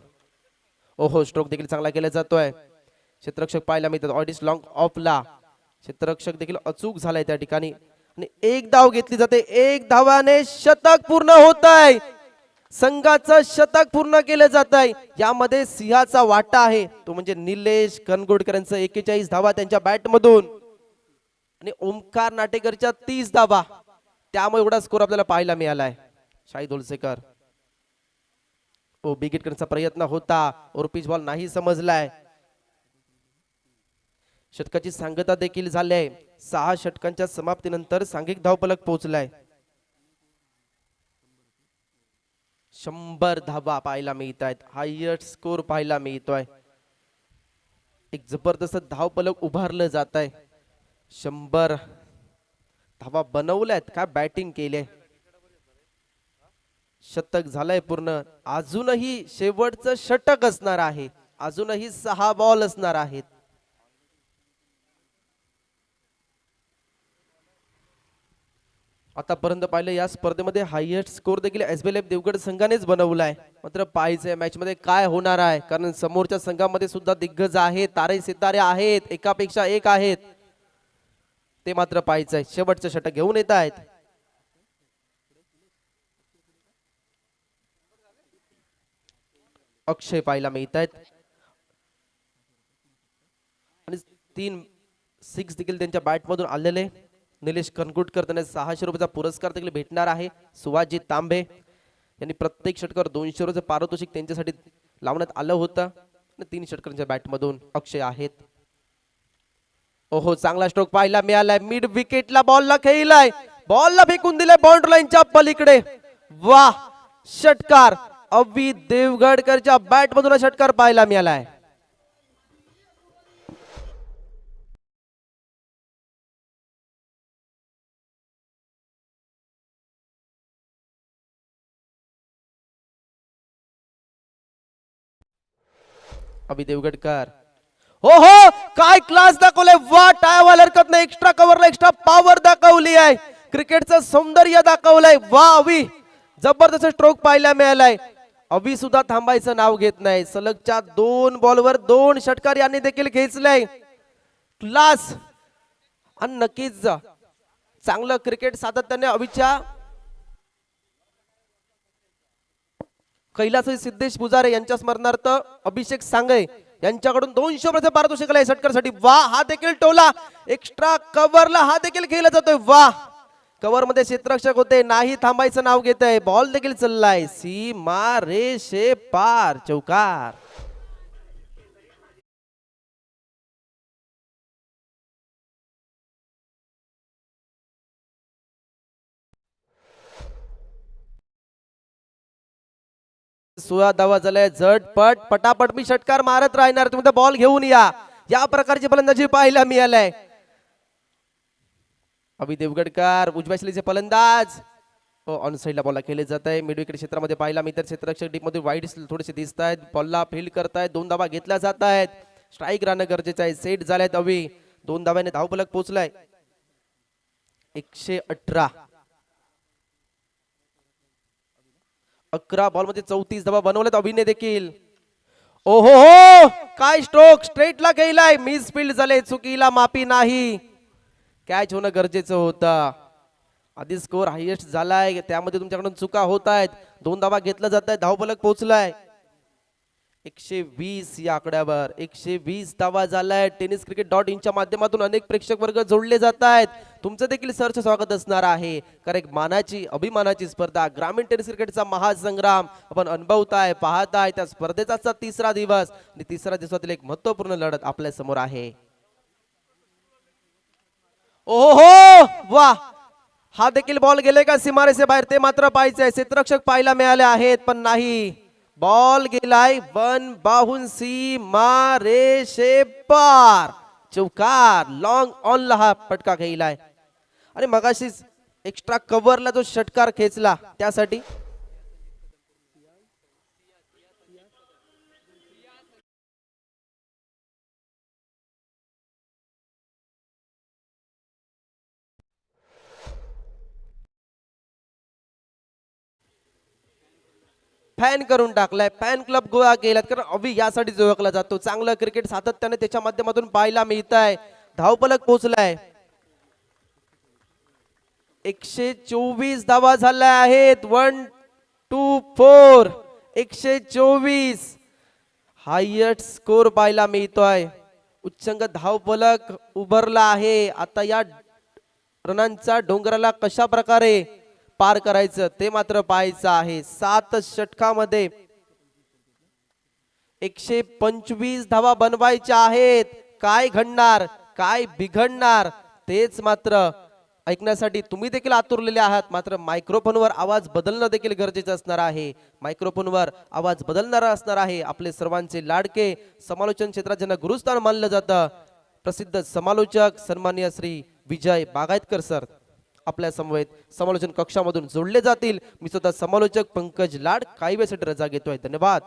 ओहो, स्ट्रोक देखील चांगला केला जातोय. क्षेत्ररक्षक पाहायला मिळतात. ऑडिस लॉंग ऑफला क्षेत्ररक्षक देखील अचूक झालाय त्या ठिकाणी. आणि एक धाव घेतली जाते. एक धावाने शतक पूर्ण होत आहे. संघाचं शतक पूर्ण केलं जात आहे. यामध्ये सिंहाचा वाटा आहे तो म्हणजे निलेश कनगुटकर यांचं 41 धावा त्यांच्या बॅट मधून आणि ओमकार नाटेकरच्या 30 धावा. त्यामुळे एवढा स्कोर आपल्याला पाहायला मिळालाय. शाही दोलसेकर बिग हिट करण्याचा प्रयत्न होता. ओरपिच बॉल नाही समजलाय. षटकाची सांगता देखील झाली आहे. 6 षटकांच्या समाप्तीनंतर सांघिक धावफलक पोहोचलाय. 100 धावा पाहायला मिळत आहेत. हायएस्ट स्कोर पाहायला मिळतोय. एक जबरदस्त धावफलक उभारलं जात आहे. 100 धावा बनवल्यात. काय बॅटिंग केले. शतक झालंय पूर्ण. अजूनही शेवटचं षटक असणार आहे. अजूनही 6 बॉल असणार आहेत. आतापर्यंत पाहिलं या स्पर्धेमध्ये हायएस्ट स्कोर देखील एसबीएल देवगड संघानेच बनवलाय. मात्र पाहायचंय मॅच मध्ये काय होणार आहे. कारण समोरच्या संघामध्ये सुद्धा दिग्गज आहेत, तारे सितारे आहेत, एकापेक्षा एक आहेत. ते मात्र पाहायचंय. शेवटचं षटक घेऊन येत आहेत. अक्षय पाहायला मिळत आहेत आणि 3 6 देखील त्यांच्या बॅट मधून आलेले. निलेश कनगुटकर त्यांना 600 रुपयाचा पुरस्कार देखील भेटणार आहे. सुभाषजी तांबे यांनी प्रत्येक षटकावर 200 रुपयाचं पारितोषिक त्यांच्यासाठी लावण्यात आलं होतं. 3 षटकांच्या बॅट मधून अक्षय आहेत. ओहो, चांगला स्ट्रोक पाहायला मिळालाय. मिड विकेटला बॉलला खेळलाय. बॉलला फेकून दिलाय बाउंड्री लाईनच्या पलीकडे. वा, षटकार अवि देवगडकरच्या बॅट मधून षटकार पाहायला मिळालाय. अभि देवगडकर. हो हो, काय क्लास दाखवलाय. वा, टाळ्या हरकत नाही. एक्स्ट्रा कव्हरला एक्स्ट्रा पॉवर दाखवली आहे. क्रिकेटचं सौंदर्य दाखवलंय. वा, अभि जबरदस्त स्ट्रोक पाहायला मिळालाय. अभि सुद्धा थांबायचं नाव घेत नाही. सलगच्या 2 बॉलवर 2 षटकार यांनी देखील खेचलाय. क्लास आणि नक्कीच चांगलं क्रिकेट सातत्याने अभिच्या कैलास सिद्धेश पुजारे यांच्या स्मरणार्थ अभिषेक सांगय यांच्याकडून 200 पारितोषिक आलंय षटकारसाठी. वा, हा देखील टोला एक्स्ट्रा कव्हरला हा देखील खेळला जातोय. वा, कव्हर मध्ये क्षेत्ररक्षक होते, नाही थांबायचं नाव घेत आहे. बॉल देखील चाललाय सीमा रेषे पार, चौकार. सोळा धावा झालाय. झटपट पटापट मी षटकार मारत राहणार, तुम्ही बॉल घेऊन या प्रकारची फलंदाजी पाहायला मिळालाय. अभि देवगडकर उजव्या शैलीचे फलंदाज ऑन साईडला बॉल केले जात आहे. मिड विकेट क्षेत्रामध्ये पाहिला मी तर क्षेत्ररक्षक डीप मध्ये वाईड थोडेसे दिसत आहेत. बॉलला फील्ड करतायत, 2 धावा घेतल्या जात आहेत. स्ट्राईक राहणं गरजेचं आहे. सेट झाल्यात अभि, 2 धाव्याने धावफलक पोहोचलाय. 118. 11 बॉल मध्ये 34 धावा बनवल्यात अभिने देखील. ओहो हो, काय स्ट्रोक स्ट्रेटला गेलाय. मिस फील्ड झाले, चुकीला माफी नाही. कॅच होणं गरजेचं होतं. आधी स्कोर हायएस्ट झालाय, त्यामध्ये तुमच्याकडून चुका होत आहेत. 2 धावा घेतला जात आहे, धावफलक पोहोचलाय 120 या आकड्यावर. 120 धावा झालाय. टेनिस क्रिकेट .in च्या माध्यमातून अनेक प्रेक्षक वर्ग जोडले जात आहेत. तुमचं देखील सरचं स्वागत असणार आहे, कारण एक मानाची अभिमानाची स्पर्धा, ग्रामीण टेनिस क्रिकेटचा महासंग्राम आपण अनुभवताय, पाहताय. त्या स्पर्धेचा 3रा दिवस आणि 3ऱ्या दिवसातील एक महत्वपूर्ण लढत आपल्या समोर आहे. ओहो, वा, हा देखील बॉल गेले का सीमारेषे बाहेर, ते मात्र पाहायचंय. क्षेत्ररक्षक पाहायला मिळाले आहेत, पण नाही. बॉल गेलाय वन बाहून सीमारेषे पार, चौकार. लॉंग ऑनला हा फटका खेळलाय. आणि मगाशीच एक्स्ट्रा कव्हरला जो षटकार खेचला त्यासाठी फॅन करून टाकलाय. फॅन क्लब गोळा केलात, कारण अभि यासाठी ओळखला जातो. चांगलं क्रिकेट सातत्याने त्याच्या माध्यमातून पाहायला मिळत आहे. धावफलक पोहोचलाय 124 धावा झाल्या आहेत. 1 2 4 124 हायएस्ट स्कोर पाहायला मिळतोय. उच्चंग धावफलक उभारला आहे. आता या रनांचा डोंगराला कशा प्रकारे पार करायचं ते मात्र पाहायचं आहे. 7 षटकामध्ये 125 धावा बनवायच्या आहेत. काय घडणार, काय बिघडणार, तेच मात्र ऐकण्यासाठी तुम्ही देखील आतुरलेले आहात. मात्र मायक्रोफोनवर आवाज बदलणं देखील गरजेचं असणार आहे. मायक्रोफोनवर आवाज बदलणारा असणार आहे आपले सर्वांचे लाडके, समालोचन क्षेत्रात ज्यांना गुरुस्थान मानलं जातं, प्रसिद्ध समालोचक सन्माननीय श्री विजय बागायतकर सर आपल्या समवेत समालोचन कक्षामधून जोडले जातील. मी स्वतः समालोचक पंकज लाड काही वेळेसाठी रजा घेतोय. धन्यवाद.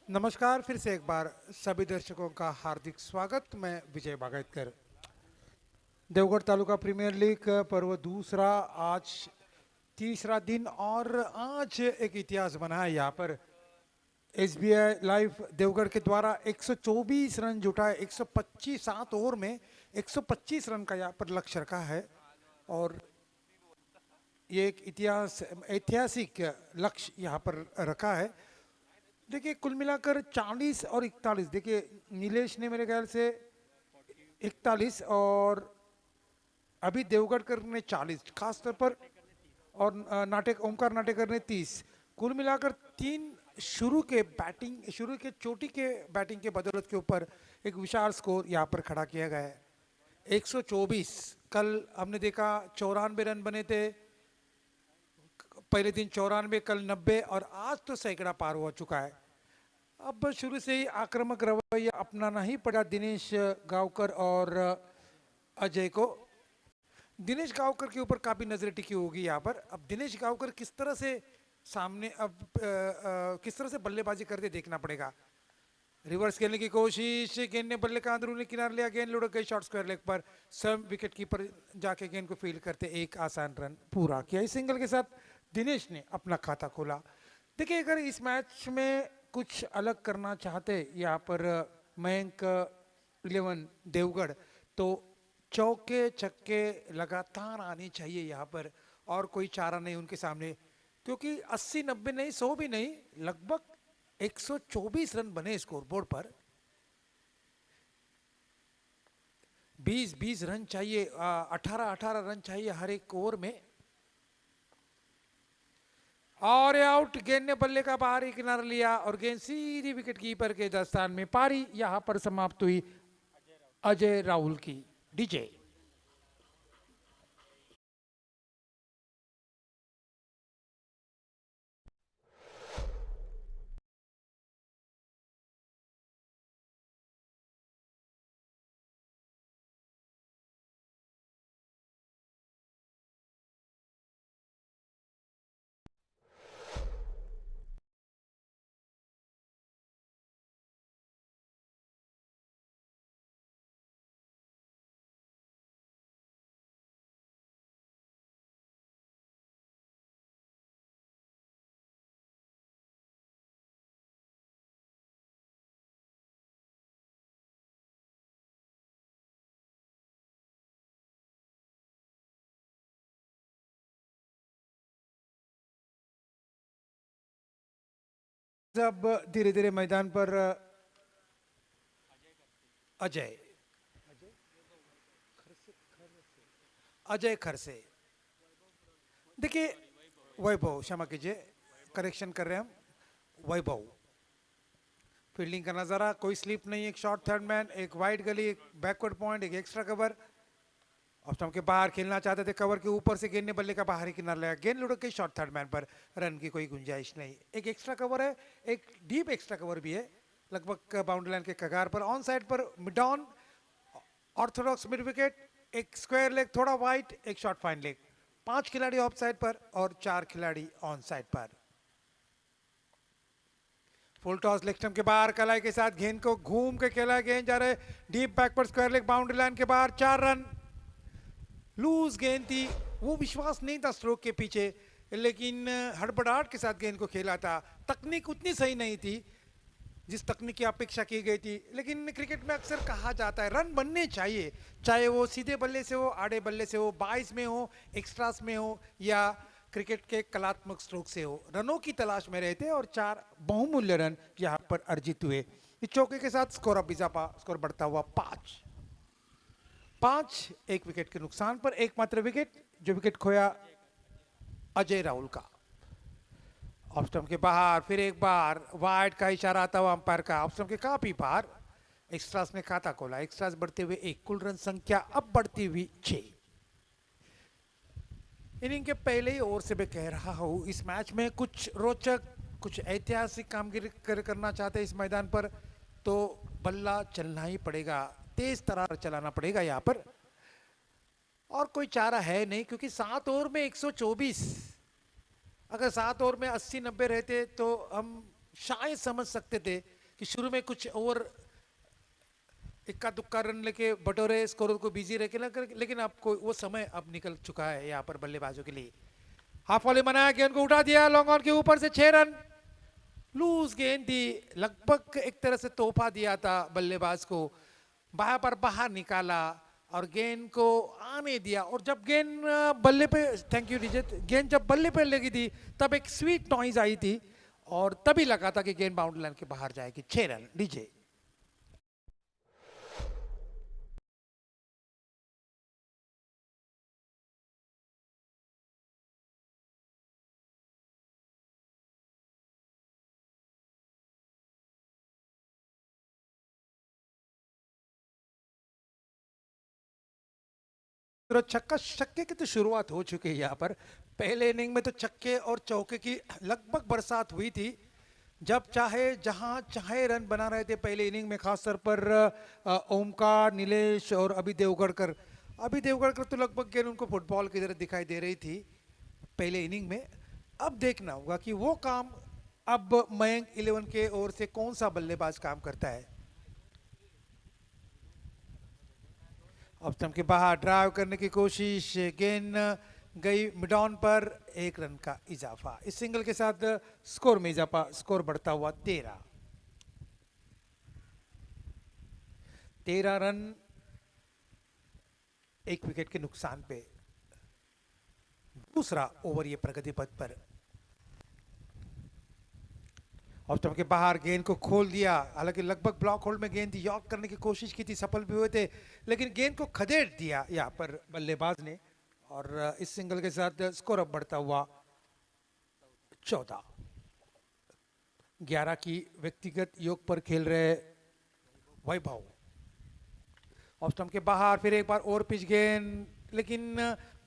नमस्कार, फिर से एक बार सभी दर्शकों का हार्दिक स्वागत। मैं विजय बागैतकर। देवगढ़ तालुका प्रीमियर लीग पर्व दूसरा, आज तीसरा दिन और आज एक इतिहास बना है। यहाँ पर एसबीआई लाइव देवगढ़ के द्वारा 124 रन जुटाए, 125 7 ओवर में 125 रन का यहाँ पर लक्ष्य रखा है और ये एक ऐतिहासिक लक्ष्य यहाँ पर रखा है। देखिए कुल मिलाकर 40 और 41, देखिए नीलेश ने मेरे ख्याल से 41 और अभी देवगढ़कर ने 40 खास तौर पर, और ओमकार नाटेकर ने 30। कुल मिलाकर तीन शुरू के चोटी के बैटिंग के बदौलत के ऊपर एक विशाल स्कोर यहाँ पर खड़ा किया गया है। 124, कल हमने देखा 94 रन बने थे, पहले दिन 94, कल 90 और आज तो सैकड़ा पार हो चुका है। अब शुरू से ही आक्रामक रवैया अपनाना ही पड़ा दिनेश गांवकर और अजय को। दिनेश गांवकर के ऊपर काफी नजरें टिकी होगी यहाँ पर। अब दिनेश गांवकर किस तरह से सामने किस तरह से बल्लेबाजी करते देखना पड़ेगा। रिवर्स खेलने की कोशिश, गेंद ने बल्ले का अंदरूनी किनारे लिया, गेंद लुढ़क गई शॉर्ट स्क्वायर लेग पर। स्वयं विकेट कीपर जाके गेंद को फील्ड करते एक आसान रन पूरा किया। इस सिंगल के साथ दिनेश ने अपना खाता खोला। देखिए अगर इस मैच में कुछ अलग करना चाहते यहाँ पर मयंक 11 देवगढ़, तो चौके छक्के लगातार आने चाहिए यहाँ पर, और कोई चारा नहीं उनके सामने, क्योंकि 80 90 नहीं, 100 भी नहीं, लगभग 124 रन बने स्कोर बोर्ड पर। 20 रन चाहिए, 18 रन चाहिए हर एक ओवर में। और आउट, गेंद ने बल्ले का बाहरी किनारा लिया और गेंद सीधी विकेट कीपर के दस्तान में। पारी यहां पर समाप्त हुई अजय राहुल की। डीजे अब धीरे धीरे मैदान पर अजय खरसे। देखिए वैभव, क्षमा कीजिए, करेक्शन कर रहे हैं हम, वैभव। फील्डिंग का नजारा, कोई स्लिप नहीं, एक शॉर्ट थर्ड मैन, एक वाइड गली, एक बैकवर्ड पॉइंट, एक एक्स्ट्रा कवर। ऑफ स्टंप के बाहर खेलना चाहते थे, कवर के ऊपर से गेंद ने बल्ले का बाहरी किनारा लगा, गेंद लुढ़क गई शॉर्ट थर्ड मैन पर, रन की कोई गुंजाइश नहीं। एक एक्स्ट्रा कवर है, एक डीप एक्स्ट्रा कवर भी है, लगभग बाउंड्री लाइन के कगार पर। ऑन साइड पर mid on, orthodox mid wicket, एक स्क्वायर लेग थोड़ा वाइड, एक शॉर्ट फाइन लेग। 5 खिलाड़ी ऑफ साइड पर और 4 खिलाड़ी ऑन साइड पर। फुल टॉस लेग स्टंप के बाहर कलाई के साथ गेंद को घूम के खेला, गेंद जा रहे डीप बैक पर, स्क्वायर लेग बाउंड्री लाइन के बाहर, 4 रन। लूज गेंद थी, वो विश्वास नहीं था स्ट्रोक के पीछे, लेकिन हड़बड़ाहट के साथ गेंद को खेला था। तकनीक उतनी सही नहीं थी जिस तकनीक की अपेक्षा की गई थी, लेकिन क्रिकेट में अक्सर कहा जाता है रन बनने चाहिए, चाहे वो सीधे बल्ले से हो, आड़े बल्ले से हो, 22 में हो, एक्स्ट्रास में हो, या क्रिकेट के कलात्मक स्ट्रोक से हो। रनों की तलाश में रहते और 4 बहुमूल्य रन यहाँ पर अर्जित हुए। इस चौके के साथ स्कोर अब इजाफा, स्कोर बढ़ता हुआ 5। एक विकेट के नुकसान पर एकमात्र विकेट, जो विकेट खोया अजय राहुल का। ऑफ स्टंप के बाहर फिर एक बार वाइड का इशारा आता हुआ अंपायर का, ऑफ स्टंप के काफी बाहर। एक्स्ट्रास ने खाता खोला, एक्स्ट्रास बढ़ते हुए 1, कुल रन संख्या अब बढ़ती हुई 6। इनिंग के पहले ही ओवर से मैं कह रहा हूं, इस मैच में कुछ रोचक, कुछ ऐतिहासिक कामगिरी करना चाहते हैं इस मैदान पर, तो बल्ला चलना ही पड़ेगा। तेज तरार चलाना पड़ेगा यहाँ पर, और कोई चारा है नहीं क्योंकि 7 ओवर में 124। अगर 7 ओवर में 80-90 रहते तो हम शायद समझ सकते थे कि शुरू में कुछ ओवर इक्का दुक्का रन लेके बटोरे स्कोर को बिजी रखे ना, लेकिन आपको वो समय अब निकल चुका है यहाँ पर बल्लेबाजों के लिए। हाफ वॉली बनाया, गेंद को उठा दिया लॉन्ग ऑन के ऊपर से 6 रन। लूज गेंद थी, लगभग एक तरह से तोहफा दिया था बल्लेबाज को, बाहर पर बाहर निकाला और गेंद को आने दिया। और जब गेंद बल्ले पे, थैंक यू रिजित, गेंद जब बल्ले पे लगी थी तब एक स्वीट नॉइज आई थी और तभी लगा था कि गेंद बाउंड्री लाइन के बाहर जाएगी। 6 रन डीजे। तो छक्का छक्के की तो शुरुआत हो चुकी है यहाँ पर। पहले इनिंग में तो छक्के और चौके की लगभग बरसात हुई थी, जब चाहे जहां चाहे रन बना रहे थे पहले इनिंग में, खासतौर पर ओमकार, नीलेश और अभी देवगढ़कर। अभी देवगढ़कर तो लगभग गेंद उनको फुटबॉल की तरह दिखाई दे रही थी पहले इनिंग में। अब देखना होगा कि वो काम अब मयंक 11 के ओर से कौन सा बल्लेबाज काम करता है। अब स्टंप के बाहर ड्राइव करने की कोशिश, गेंद गई मिड ऑन पर, 1 रन का इजाफा। इस सिंगल के साथ स्कोर में इजाफा, स्कोर बढ़ता हुआ 13 रन 1 विकेट के नुकसान पे। दूसरा ओवर ये प्रगति पथ पर। और स्टंप के बाहर गेंद को खोल दिया, हालांकि लगभग ब्लॉक होल्ड में गेंद थी, यॉर्क करने की कोशिश की थी, सफल भी हुए थे, लेकिन गेंद को खदेड़ दिया यहाँ पर बल्लेबाज ने। और इस सिंगल के साथ स्कोर अब बढ़ता हुआ 14। 11 की व्यक्तिगत योग पर खेल रहे वैभव। ऑफ स्टंप के बाहर फिर एक बार और पिच गेंद, लेकिन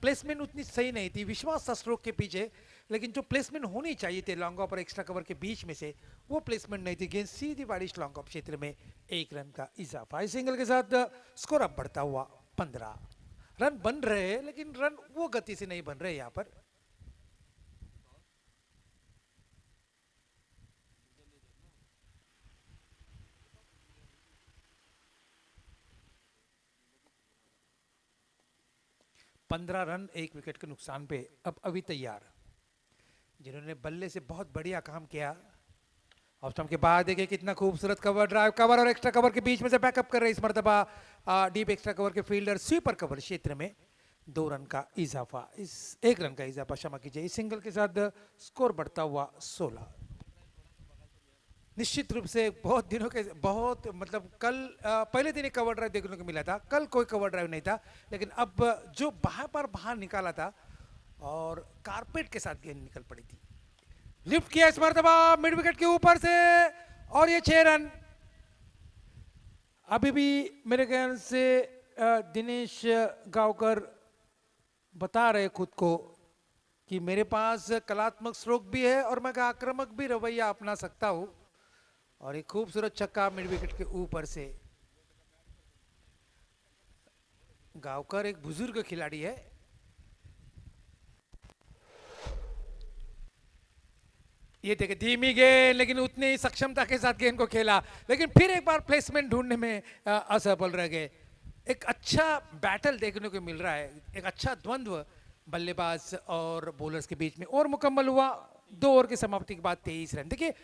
प्लेसमेंट उतनी सही नहीं थी। विश्वास था स्ट्रोक के पीछे, लेकिन जो प्लेसमेंट होनी चाहिए थे लॉन्ग ऑफ और एक्स्ट्रा कवर के बीच में से, वो प्लेसमेंट नहीं थी। गेंद सीधी बारिश लॉन्ग ऑफ क्षेत्र में, 1 रन का इजाफा। इस सिंगल के साथ स्कोर अब बढ़ता हुआ 15। रन बन रहे हैं लेकिन रन वो गति से नहीं बन रहे यहाँ पर। पंद्रह रन 1 विकेट के नुकसान पे अब अभी तैयार, जिन्होंने बल्ले से बहुत बढ़िया काम किया। ऑफ स्टंप के बाद देखिए कितना खूबसूरत कवर ड्राइव, कवर और एक्स्ट्रा कवर के बीच में से बैकअप कर रहे इस मर्तबा डीप एक्स्ट्रा कवर के फील्डर, स्वीपर कवर क्षेत्र में 2 रन का इजाफा, इस 1 रन का इजाफा क्षमा कीजिए। इस सिंगल के साथ स्कोर बढ़ता हुआ 16। निश्चित रूप से बहुत दिनों के, बहुत मतलब कल पहले दिन एक कवर ड्राइव देखने को मिला था, कल कोई कवर ड्राइव नहीं था, लेकिन अब जो बाहर पर बाहर निकाला था और कारपेट के साथ गेंद निकल पड़ी थी। लिफ्ट किया इस मर्तबा मिड विकेट के ऊपर से और ये 6 रन। अभी भी मेरे ख्याल से दिनेश गांवकर बता रहे खुद को कि मेरे पास कलात्मक स्ट्रोक भी है और मैं आक्रामक भी रवैया अपना सकता हूं। और एक खूबसूरत छक्का मिड विकेट के ऊपर से। गांवकर एक बुजुर्ग खिलाड़ी है, ये देखे धीमी गेंद, लेकिन उतनी ही सक्षमता के साथ गेंद को खेला, लेकिन फिर एक बार प्लेसमेंट ढूंढने में असफल रह गए। एक अच्छा बैटल देखने को मिल रहा है, एक अच्छा द्वंद्व बल्लेबाज और बॉलर्स के बीच में। और मुकम्मल हुआ 2 ओवर की समाप्ति के बाद 23 रन। देखिए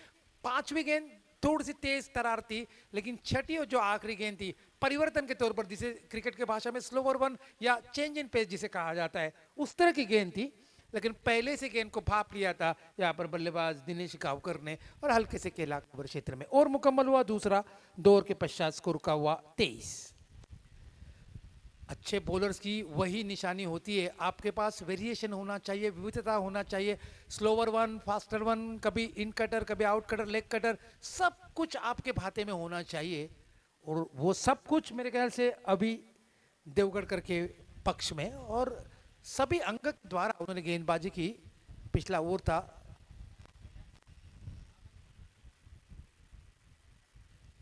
5वीं गेंद थोड़ी सी तेज तरार थी, लेकिन छठी और जो आखिरी गेंद थी परिवर्तन के तौर पर, जिसे क्रिकेट की भाषा में स्लोवर वन या चेंज इन पेस जिसे कहा जाता है, उस तरह की गेंद थी, लेकिन पहले से गेंद को भाप लिया था यहाँ पर बल्लेबाज दिनेश गांवकर ने और हल्के से खेला कवर क्षेत्र में। और मुकम्मल हुआ दूसरा, 2 ओवर के पश्चात स्कोर का हुआ 23। अच्छे बॉलर्स की वही निशानी होती है, आपके पास वेरिएशन होना चाहिए, विविधता होना चाहिए। स्लोवर वन, फास्टर वन, कभी इन कटर, कभी आउट कटर, लेग कटर, सब कुछ आपके भाते में होना चाहिए। और वो सब कुछ मेरे ख्याल से अभी देवगढ़कर के पक्ष में, और सभी अंक द्वारा उन्होंने गेंदबाजी की। पिछला ओवर था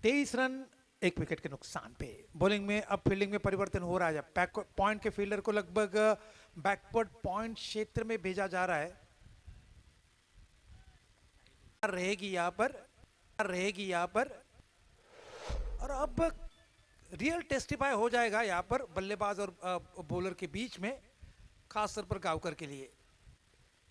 23 रन एक विकेट के नुकसान पे। बॉलिंग में अब फील्डिंग में परिवर्तन हो रहा है। बैक पॉइंट के फील्डर को लगभग बैकवर्ड पॉइंट क्षेत्र में भेजा जा रहा है। रहेगी यहाँ पर और अब रियल टेस्टिफाई हो जाएगा यहाँ पर बल्लेबाज और बॉलर के बीच में, खास तौर पर गावकर के लिए।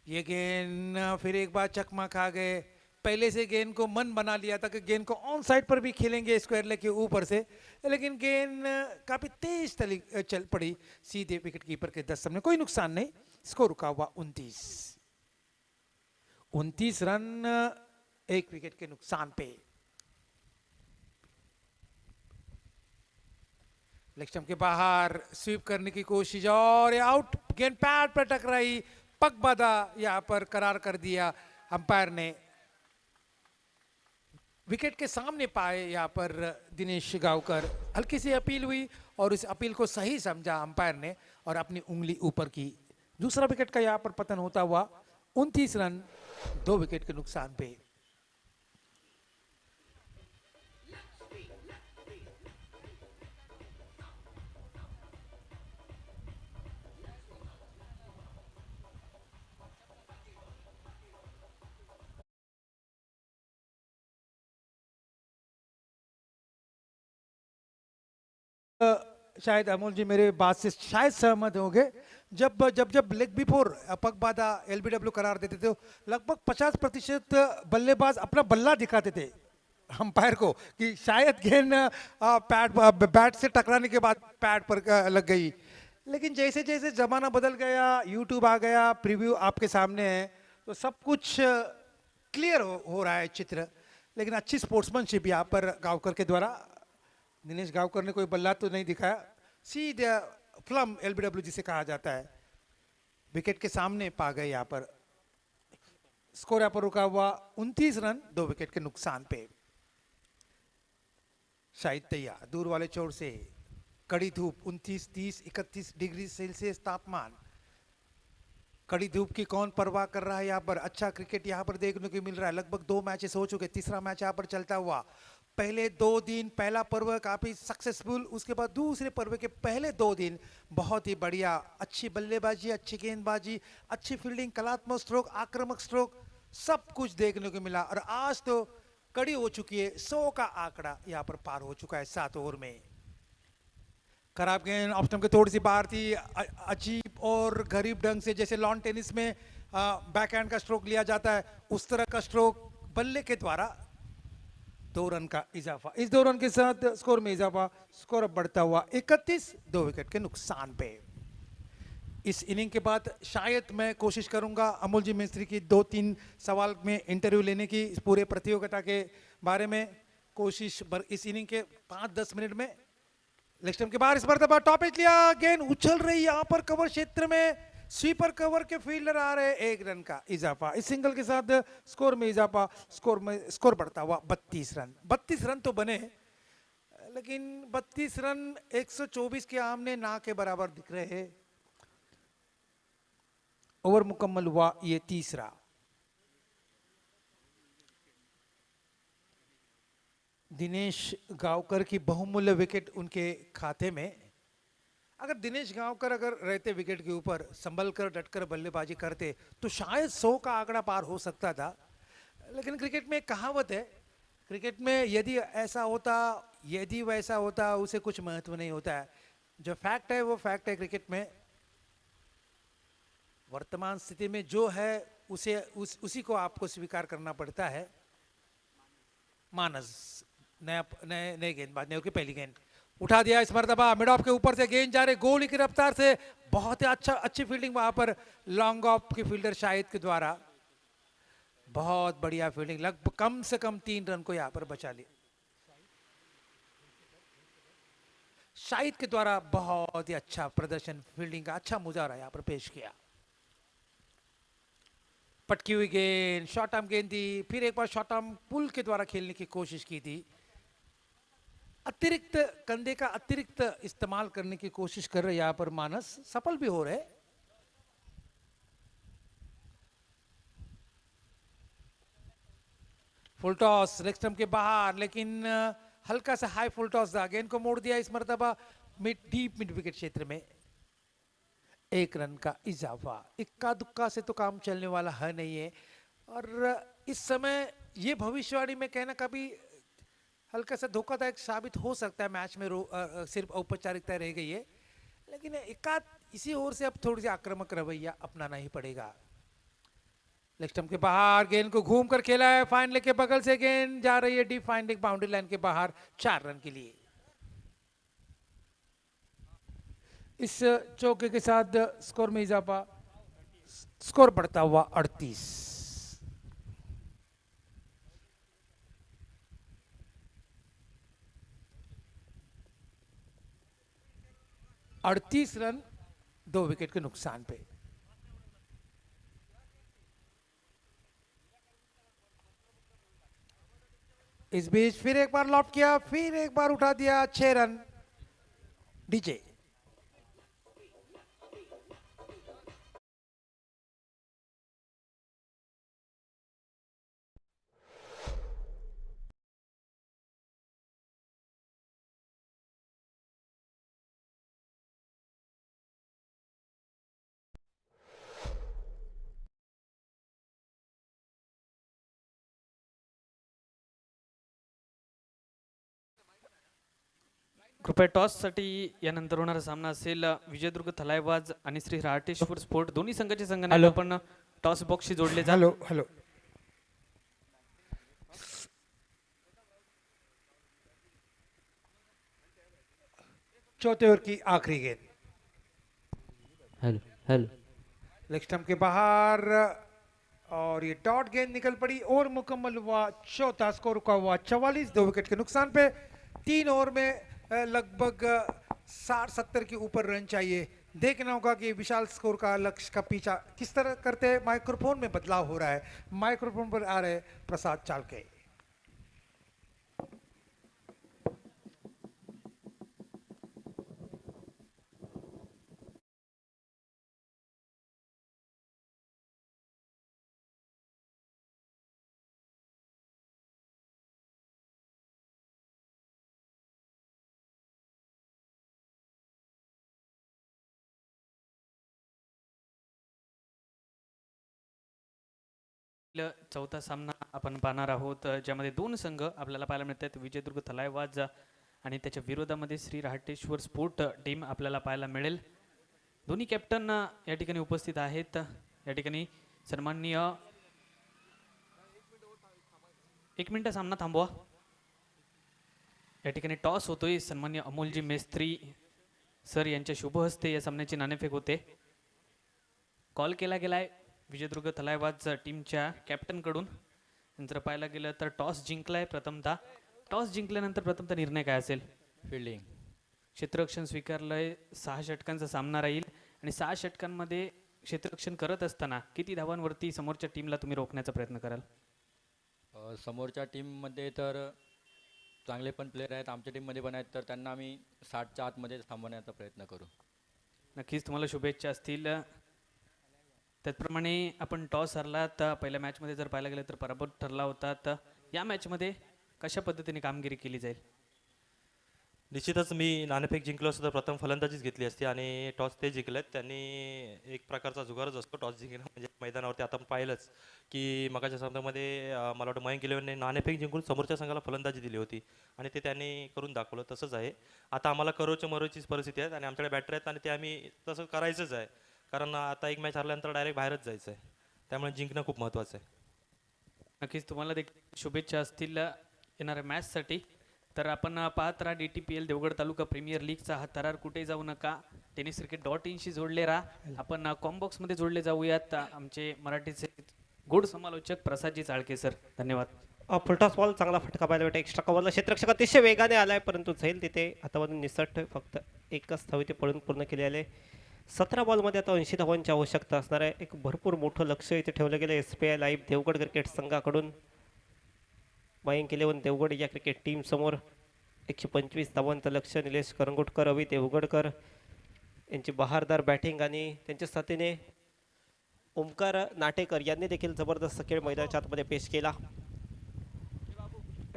ये गेंद फिर एक बार चकमा खा गए। पहले से गेंद को मन बना लिया था कि गेंद को ऑन साइड पर भी खेलेंगे स्क्वायर लेग के ऊपर से, लेकिन गेंद काफी तेज चल पड़ी सीधे विकेट कीपर के 10 सामने। कोई नुकसान नहीं, स्कोर रुका हुआ 29 रन एक विकेट के नुकसान पे। लेग स्टंप के बाहर स्वीप करने की कोशिश और आउट। गेंद पैड पर टकराई, पग बाधा यहां पर करार कर दिया अंपायर ने। विकेट के सामने पाए यहां पर दिनेश गावकर। हल्की सी अपील हुई और इस अपील को सही समझा अंपायर ने और अपनी उंगली ऊपर की। दूसरा विकेट का यहां पर पतन होता हुआ 29 रन 2 विकेट के नुकसान पे। शायद अमोल जी मेरे बात से शायद सहमत होंगे। जब जब जब लेग बिफोर पग बाधा एलबीडब्ल्यू करार देते थे, लगभग 50% बल्लेबाज अपना बल्ला दिखाते थे अंपायर को कि शायद गेंद बैट से टकराने के बाद पैड पर लग गई। लेकिन जैसे जैसे जमाना बदल गया, यूट्यूब आ गया, प्रीव्यू आपके सामने है, तो सब कुछ क्लियर हो रहा है चित्र। लेकिन अच्छी स्पोर्ट्समैनशिप यहाँ पर गावकर के द्वारा। दिनेश गावकर ने कोई बल्ला तो नहीं दिखाया, सीधे फ्लम एलबीडब्ल्यू जिसे कहा जाता है, विकेट के सामने पा गए यहाँ पर। स्कोर यहाँ पर रुका हुआ 29 रन 2 विकेट के नुकसान पे। शाहिद तैयार दूर वाले छोर से, कड़ी धूप, 29, 30, 31 डिग्री सेल्सियस तापमान। कड़ी धूप की कौन परवाह कर रहा है यहाँ पर। अच्छा क्रिकेट यहाँ पर देखने को मिल रहा है। लगभग 2 मैचेस हो चुके, तीसरा मैच यहाँ पर चलता हुआ। पहले 2 दिन पहला पर्व काफी सक्सेसफुल, उसके बाद दूसरे पर्व के पहले 2 दिन बहुत ही बढ़िया, अच्छी बल्लेबाजी, अच्छी गेंदबाजी, अच्छी फील्डिंग, कलात्मक स्ट्रोक, आक्रामक स्ट्रोक, सब कुछ देखने को मिला। और आज तो कड़ी हो चुकी है, 100 का आंकड़ा यहाँ पर पार हो चुका है 7 ओवर में। खराब गेंद ऑफ स्टंप के थोड़ी सी बाहर थी। अजीब और गरीब ढंग से, जैसे लॉन टेनिस में बैक हैंड का स्ट्रोक लिया जाता है, उस तरह का स्ट्रोक बल्ले के द्वारा। 2 रन का इजाफा, इस 2 रन के साथ स्कोर में इजाफा। स्कोर अब बढ़ता हुआ 31, 2 विकेट के नुकसान पे। इस इनिंग के बाद शायद मैं कोशिश करूंगा अमोल जी मिस्त्री की 2-3 सवाल में इंटरव्यू लेने की इस पूरे प्रतियोगिता के बारे में। कोशिश इस इनिंग के 5-10 मिनट में। लेग स्टंप के बाहर इस मरतबा टॉप एज लिया, गेंद उछल रही यहाँ पर कवर क्षेत्र में। स्वीपर कवर के फील्डर आ रहे, 1 रन का इजाफा। इस सिंगल के साथ स्कोर में इजाफा, स्कोर बढ़ता हुआ 32 रन। 32 रन तो बने, लेकिन 32 रन 124 के आमने ना के बराबर दिख रहे हैं। ओवर मुकम्मल हुआ ये तीसरा। दिनेश गावकर की बहुमूल्य विकेट उनके खाते में। अगर दिनेश गावकर अगर रहते विकेट के ऊपर, संभल कर डटकर बल्लेबाजी करते, तो शायद 100 का आंकड़ा पार हो सकता था। लेकिन क्रिकेट में एक कहावत है, क्रिकेट में यदि ऐसा होता, यदि वैसा होता, उसे कुछ महत्व नहीं होता है। जो फैक्ट है वो फैक्ट है। क्रिकेट में वर्तमान स्थिति में जो है उसी को आपको स्वीकार करना पड़ता है। मानस नए गेंदबाज ने पहली गेंद उठा दिया इस मरतबा, मिड ऑफ के ऊपर से गेंद जा रहे गोली की रफ्तार से। बहुत ही अच्छी फील्डिंग वहां पर लॉन्ग ऑफ की फील्डर शाहिद के द्वारा। बहुत बढ़िया फील्डिंग, लगभग कम से कम 3 रन को यहां पर बचा लिया शाहिद के द्वारा। बहुत ही अच्छा प्रदर्शन, फील्डिंग का अच्छा मुजाहरा यहां पर पेश किया। पटकी हुई गेंद, शॉर्ट आर्म गेंद थी, फिर एक बार शॉर्ट आर्म पुल के द्वारा खेलने की कोशिश की थी। अतिरिक्त कंधे का अतिरिक्त इस्तेमाल करने की कोशिश कर रहे यहां पर मानस, सफल भी हो रहे। फुल टॉस लेग स्टंप के बाहर, लेकिन हल्का सा हाई फुल टॉस था, गेंद को मोड़ दिया इस मर्तबा डीप मिड विकेट क्षेत्र में। 1 रन का इजाफा। इक्का दुक्का से तो काम चलने वाला है नहीं है, और इस समय ये भविष्यवाणी में कहना कभी हल्का सा धोखादायक साबित हो सकता है। मैच में सिर्फ औपचारिकता रह गई है, लेकिन एकाध इसी ओर से अब थोड़ी सी आक्रामक रवैया अपनाना ही पड़ेगा। लेग स्टंप के बाहर गेंद को घूम कर खेला है, फाइन लेग के बगल से गेंद जा रही है deep fine leg boundary line के बाहर 4 रन के लिए। इस चौके के साथ स्कोर में इजाफा, स्कोर बढ़ता हुआ 38। 38 रन 2 विकेट के नुकसान पे। इस बीच फिर एक बार लॉट किया, फिर एक बार उठा दिया, 6 रन। डीजे कृपया टॉससाठी यानंतर होणारा सामना असेल विजयदुर्ग थलायवाज आणि श्री राटेश्वर स्पोर्ट दोन्ही संघाचे संघटक आपण टॉस बॉक्सशी जोडले जा। हेलो हेलो चौथे ओवर की आखिरी गेंद, हेलो हेलो लेग स्टंप के बाहर, और ये डॉट गेंद निकल पड़ी। ओवर मुकम्मल हुआ चौथा, स्कोर रुका हुआ 44, 2 विकेट के नुकसान पे। 3 ओवर में लगभग 60-70 के ऊपर रन चाहिए। देखना होगा कि विशाल स्कोर का लक्ष्य का पीछा किस तरह करते हैं। माइक्रोफोन में बदलाव हो रहा है, माइक्रोफोन पर आ रहे प्रसाद चालके। चौथा सामना आपण पाहणार आहोत, ज्यामध्ये 2 संघ आपल्याला पाहायला मिळतात, विजयदुर्ग थलायवाज आणि त्याच्या विरोधामध्ये श्री राटेश्वर स्पोर्ट टीम आपल्याला पाहायला मिळेल। दोन्ही कॅप्टन या ठिकाणी उपस्थित आहेत। या ठिकाणी सन्माननीय 1 मिनिट सामना थांबवा। या ठिकाणी टॉस होतोय, सन्माननीय अमोलजी मेस्त्री सर यांच्या शुभ हस्ते या सामन्याची नाणेफेक होते। कॉल केला गेलाय विजयदुर्ग थलायवाज टीमच्या कॅप्टन कडून। जर पाहायला गेलं तर टॉस जिंकलाय प्रथमतः। टॉस जिंकल्यानंतर प्रथमतः निर्णय काय असेल? फील्डिंग क्षेत्ररक्षण स्वीकारलंय। 6 षटकांचा सामना राहील आणि 6 षटकांमध्ये क्षेत्ररक्षण करत असताना किती धावांवरती समोरच्या टीमला तुम्ही रोखण्याचा प्रयत्न कराल? समोरच्या टीममध्ये तर चांगले पण प्लेयर आहेत, आमच्या टीममध्ये पण आहेत, तर त्यांना आम्ही 60च्या आतमध्ये थांबवण्याचा प्रयत्न करू। नक्कीच तुम्हाला शुभेच्छा असतील। त्याचप्रमाणे आपण टॉस हरला तर पहिल्या मॅचमध्ये जर पाहायला गेलं तर पराभूत ठरला होता, तर या मॅचमध्ये कशा पद्धतीने कामगिरी केली जाईल? निश्चितच मी नाणेफेक जिंकलो असतो तर प्रथम फलंदाजीच घेतली असती आणि टॉस ते जिंकलेत। त्यांनी एक प्रकारचा जुगारच असतो टॉस जिंकणं म्हणजे। मैदानावरती आता आपण पाहिलंच की मगाच्या सामन्यामध्ये मला वाटतं मयंक इलेव्हनने नाणेफेक जिंकून समोरच्या संघाला फलंदाजी दिली होती आणि ते त्यांनी करून दाखवलं। तसंच आहे आता आम्हाला करोच्या मरोचीच परिस्थिती आहे आणि आमच्याकडे बॅटर आहेत आणि ते आम्ही तसं करायचंच आहे, कारण आता एक मॅच हरल्यानंतर डायरेक्ट बाहेरच जायचं आहे, त्यामुळे जिंकणं खूप महत्त्वाचं आहे। नक्कीच तुम्हाला देखील शुभेच्छा असतील येणाऱ्या मॅचसाठी। तर आपण पाहत राहा DTPL देवगड तालुका प्रीमियर लीगचा हा थरार। कुठे जाऊ नका, tenniscricket.in शी जोडले राहा। आपण कॉम्बॉक्समध्ये जोडले जाऊयात आमचे मराठीचे गोड समालोचक प्रसादजी चाळके सर। धन्यवाद। फुलटॉस बॉल चांगला फटका पाहायला भेटला। एक्स्ट्रा कव्हरला क्षेत्ररक्षक अतिशय वेगाने आलाय, परंतु झैल तिथे हातामधून निसटतोय। फक्त एकच धाव ते पळून पूर्ण केले आले। 17 बॉलमध्ये आता 80 धावांची आवश्यकता असणार आहे। एक भरपूर मोठं लक्ष इथे ठेवलं गेलं SBI लाईव्ह देवगड क्रिकेट संघाकडून। मयंक इलेव्हन देवगड या क्रिकेट टीम समोर 125 धावांचं लक्ष। निलेश करंगुटकर, अवी देवगडकर यांची बहारदार बॅटिंग आणि त्यांच्या साथीने ओमकार नाटेकर यांनी देखील जबरदस्त खेळ मैदानाच्या आतमध्ये पेश केला।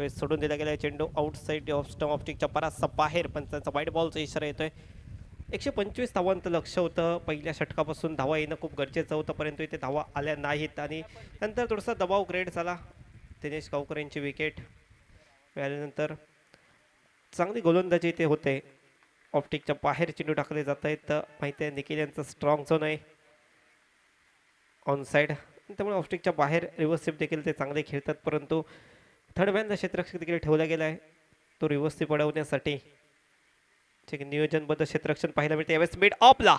सोडून दिला गेला चेंडू आउटसाईड ऑफ स्टंप ऑप्टिकच्या परासा बाहेर, पण त्यांचा वाईट बॉलचा इशारा येतोय. 125 धावांचं लक्ष होतं. पहिल्या षटकापासून धावा येणं खूप गरजेचं होतं, परंतु इथे धावा आल्या नाहीत आणि नंतर थोडासा दबाव क्रिएट झाला. दिनेश गावकर यांची विकेट मिळाल्यानंतर चांगली गोलंदाजी इथे होते. ऑप्टिकच्या बाहेर चेंडू टाकले जात आहेत. माहिती आहे निखिल यांचा स्ट्रॉंग झोन आहे ऑन साईड, त्यामुळे ऑप्टिकच्या बाहेर रिव्हर्स देखील ते चांगले खेळतात, परंतु थर्ड मॅनला क्षेत्ररक्षक देखील ठेवला गेला आहे तो रिव्हर्स पडवण्यासाठी. नियोजनबद्ध क्षेत्ररक्षण पाहायला मिळते. यावेळेस मिड ऑफला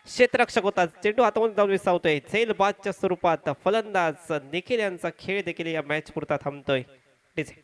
क्षेत्ररक्षक होता, चेंडू हातावरून जाऊन विसावतोय. झेलबाजच्या स्वरूपात फलंदाज निखिल यांचा खेळ देखील या मॅच पुरता थांबतोय. डिझे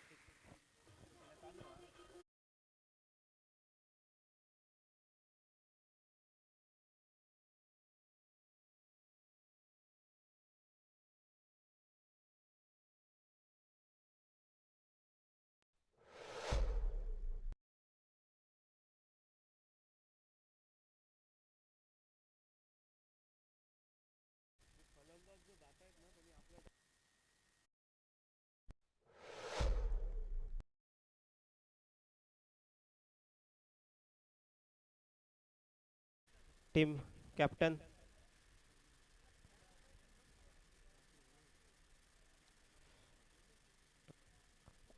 टीम कॅप्टन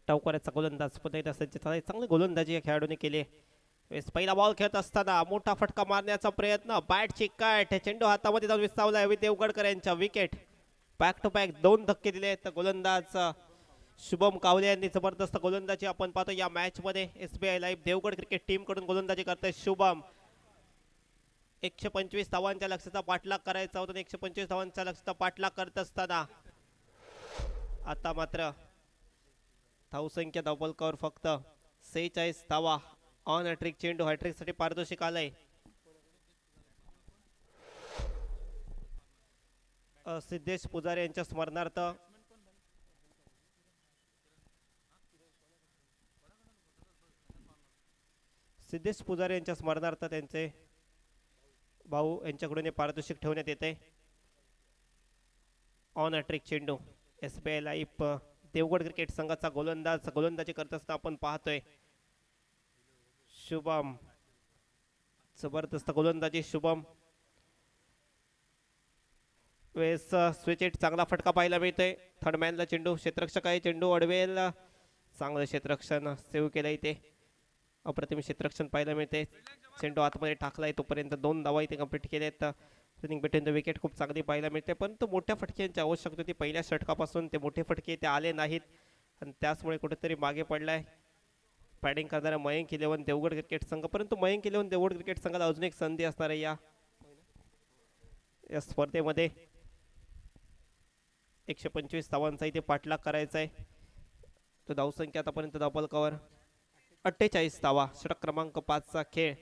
टावकऱ्याचा गोलंदाज पुन्हा चांगली गोलंदाजी या खेळाडूने केली. पहिला बॉल खेळत असताना मोठा फटका मारण्याचा प्रयत्न, बॅटची कट, चेंडू हातामध्ये जाऊन विसावला. अवि देवगडकर यांच्या विकेट. बॅक टू बॅक 2 धक्के दिले. गोलंदाज शुभम कावले यांनी जबरदस्त गोलंदाजी आपण पाहतो या मॅच मध्ये. SBI live Devgad cricket team कडून गोलंदाजी करतोय शुभम. 125 धावांच्या लक्ष्याचा पाठलाग करायचा होता. 125 धावांच्या लक्ष्याचा पाठलाग करत असताना आता मात्र धावसंख्या धावफलकावर फक्त 46 धावा. ऑन हॅट्रिक चेंडू, हॅट्रिक साठी पारितोषिक आलंय. सिद्धेश पुजारी यांच्या स्मरणार्थ त्यांचे भाऊ यांच्याकडून हे पारितोषिक ठेवण्यात येते. ऑन हॅट्रिक चेंडू SBI लाईव्ह देवगड क्रिकेट संघाचा गोलंदाजी करत असताना आपण पाहतोय. शुभम, जबरदस्त गोलंदाजी शुभम. वेस स्विच हिट, चांगला फटका पाहायला मिळतोय. थर्ड मॅनला चेंडू, क्षेत्ररक्षक आहे, चेंडू अडवेल. चांगलं क्षेत्ररक्षण सेव्ह केलं इथे. अप्रतिम क्षेत्ररक्षण पाहायला मिळते. चेंडू आतमध्ये टाकलाय, तोपर्यंत 2 धावा इथे कंप्लीट केल्यात. रनिंग बिटवीन द विकेट खूप चांगली पाहायला मिळते, परंतु मोठ्या फटक्यांची आवश्यकता होती. पहिल्या षटकापासून ते मोठे फटके ते आले नाहीत आणि त्याचमुळे कुठेतरी मागे पडलाय बॅटिंग करणारा मयंक 11 देवगड क्रिकेट संघ. परंतु मयंक 11 देवगड क्रिकेट संघाला अजून एक संधी असणार आहे या स्पर्धेमध्ये. 125 धावांचा इथे पाठलाग करायचा आहे. तो धावसंख्या आतापर्यंत धावफलकावर 48 धावा. षटक क्रमांक 5 चा खेळ.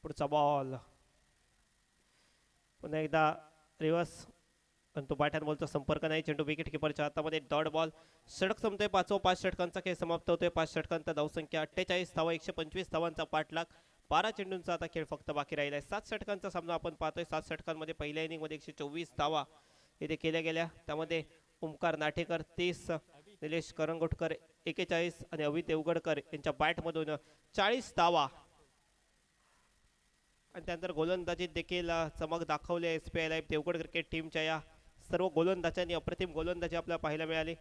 पुढचा बॉल पुन्हा एकदा रिव्हर्स, पण तो बॅट बॉलचा संपर्क नाही. चेंडू विकेट किपरच्या हातामध्ये. Dot ball. षटक संपतोय. 5 षटकांचा खेळ समाप्त होतोय. 5 षटकांचा धावसंख्या 48 धावा. 125 धावांचा पाठलाग. 12 चेंडूंचा आता खेळ फक्त बाकी राहिला आहे. 7 षटकांचा सामना आपण पाहतोय. 7 षटकांमध्ये पहिल्या इनिंग मध्ये 124 धावा इथे केल्या गेल्या. त्यामध्ये ओमकार नाटेकर 30, निलेश करंगोटकर 41 आणि अवि देवगडकर यांच्या बॅटमधून 40 धावा. आणि त्यानंतर गोलंदाजीत देखील चमक दाखवली SBI लाईव्ह देवगड क्रिकेट टीमच्या या सर्व गोलंदाजांनी. अप्रतिम गोलंदाजी आपल्याला पाहायला मिळाली.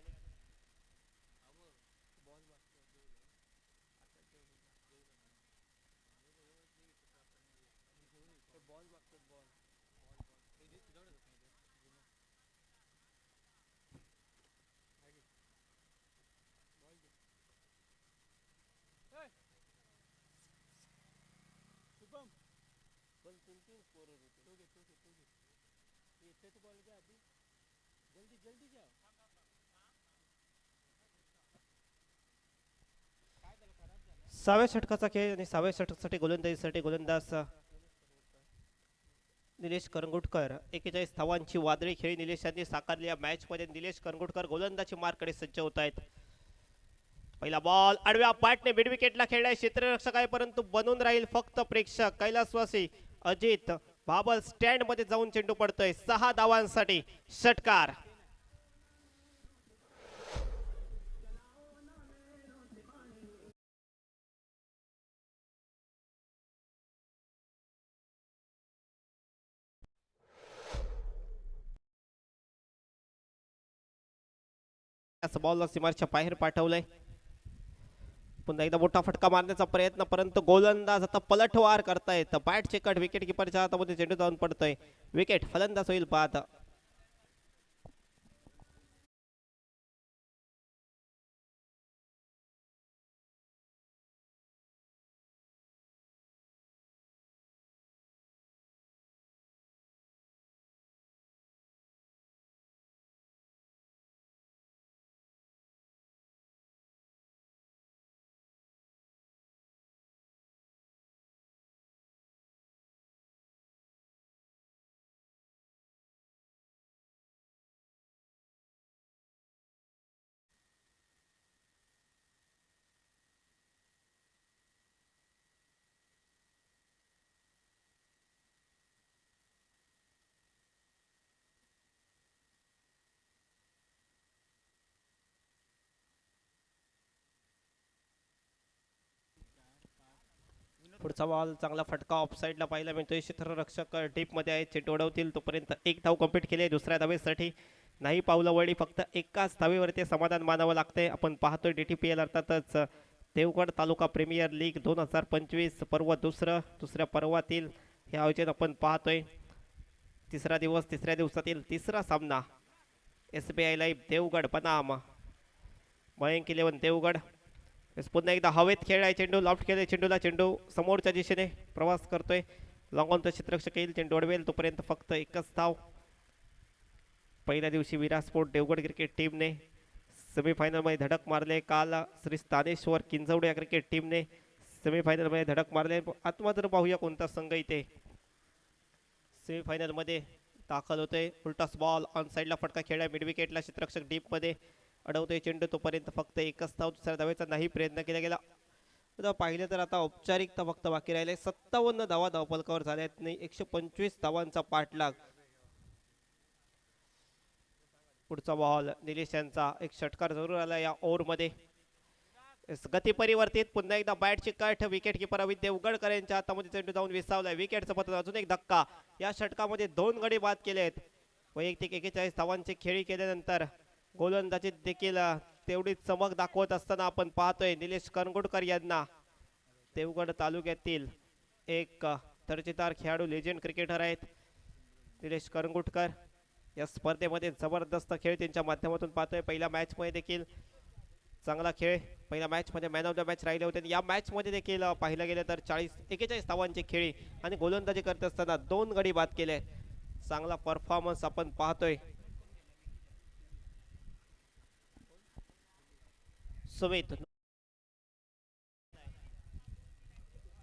सहाव्या षटकाचा खेळ आणि 6व्या षटकासाठी गोलंदाजीसाठी गोलंदाज निलेश करंगुटकर. 41 धावांची वादळी खेळी निलेश यांनी साकारली या मॅच मध्ये. निलेश करंगुटकर गोलंदाजी मार्ककडे सज्ज होत आहेत. पहिला बॉल आडव्या पाटने मिड विकेटला खेळलाय क्षेत्ररक्षक आहे, परंतु बनून राहील फक्त प्रेक्षक. कैलासवासी अजित बाबल स्टँड मध्ये जाऊन चेंडू पडतोय. 6 धावांसाठी षटकार. बॉलला सीमारच्या बाहेर पाठवलंय. पुन्हा एकदा मोठा फटका मारण्याचा प्रयत्न, परंतु गोलंदाज आता पलटवार करतायत. बॅटचे कट विकेट किपरच्या हातामध्ये चेंडू जाऊन पडतोय. विकेट फलंदाज होईल बाद. पुढचा बॉल चांगला फटका ऑफ साईडला पाहायला मिळतोय. क्षेत्ररक्षक डीप मध्ये आहे, चेंडू उडवतील तोपर्यंत एक धाव कंप्लीट केली आहे. दुसऱ्या धावेसाठी नाही पावलं वळली, फक्त एकाच धावेवरती समाधान मानावं लागतंय. आपण पाहतोय DTPL अर्थातच देवगड तालुका प्रीमियर लीग 2025 पर्व दुसऱ्या पर्वातील हे आयोजन आपण पाहतोय. तिसरा दिवस, तिसऱ्या दिवसातील तिसरा सामना. SBI लाईव्ह देवगड बनाम मयंक 11 देवगड. पुन्हा एकदा हवेत खेळलाय चेंडू, लॉफ्ट केलाय चेंडूला, चेंडू समोरच्या दिशेने प्रवास करतोय. लॉंग ऑन क्षेत्ररक्षक येईल, चेंडू अडवेल तोपर्यंत फक्त एकच धाव. पहिल्या दिवशी विराट स्पोर्ट देवगड क्रिकेट टीमने सेमीफायनलमध्ये धडक मारले. काल श्री स्थानेश्वर किंजवडे या क्रिकेट टीमने सेमीफायनलमध्ये धडक मारले. आत्मा जर पाहूया कोणता संघ इथे सेमीफायनलमध्ये दाखल होतोय. उलटाच बॉल ऑन साईडला फटका खेळलाय मिड विकेटला. क्षेत्ररक्षक डीप मध्ये अडवतोय चेंडू तोपर्यंत फक्त एकच धाव. दुसऱ्या धावेचा नाही प्रयत्न केला गेला. आता पाहिलं तर आता औपचारिकता फक्त बाकी राहिले. 57 धावा धावफलकावर झाल्यात नाही. 125 धावांचा पाठलाग. पुढचा बॉल निलेश यांचा एक षटकार जरूर आला या ओव्हरमध्ये. गती परिवर्तित, पुन्हा एकदा बॅटची कट. विकेट किपर अमित देवगडकर यांच्या हातामध्ये चेंडू जाऊन विसावलाय. विकेटचा पतन अजून एक धक्का. या षटकामध्ये 2 गडी बाद केले आहेत. वैयक्तिक 41 धावांची खेळी केल्यानंतर गोलंदाजीत देखील तेवढीच चमक दाखवत असताना आपण पाहतोय निलेश करंगुटकर यांना. देवगड तालुक्यातील एक दर्जेदार खेळाडू, लेजेंड क्रिकेटर आहेत निलेश करंगुटकर. या स्पर्धेमध्ये जबरदस्त खेळ त्यांच्या माध्यमातून पाहतोय. पहिल्या मॅच मध्ये देखील चांगला खेळ, पहिल्या मॅच मध्ये मॅन ऑफ द मॅच राहिले होते. या मॅच मध्ये देखील पाहिलं गेलं तर 41 धावांची खेळी आणि गोलंदाजी करत असताना 2 गडी बाद केले. चांगला परफॉर्मन्स आपण पाहतोय. सुमित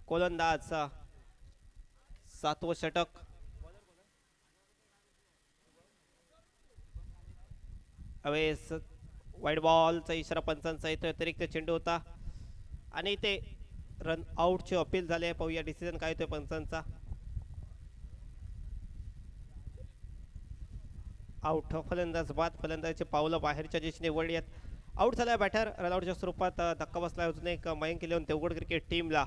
गोलंदाज 7वं षटक. अवेस वाईड बॉलचा इशारा पंचांचा येतोय. अतिरिक्त चेंडू होता आणि ते रन आउटचे अपील झाले. पाहूया डिसिजन काय येतोय पंचांचा. आउट. फलंदाज बाद. फलंदाजाचे पावलं बाहेरच्या दिशेने वळली आहेत. आउट झालाय बॅटर. रनआउटच्या स्वरूपात धक्का बसलाय अजून एक मयंक 11 देवगड क्रिकेट टीमला.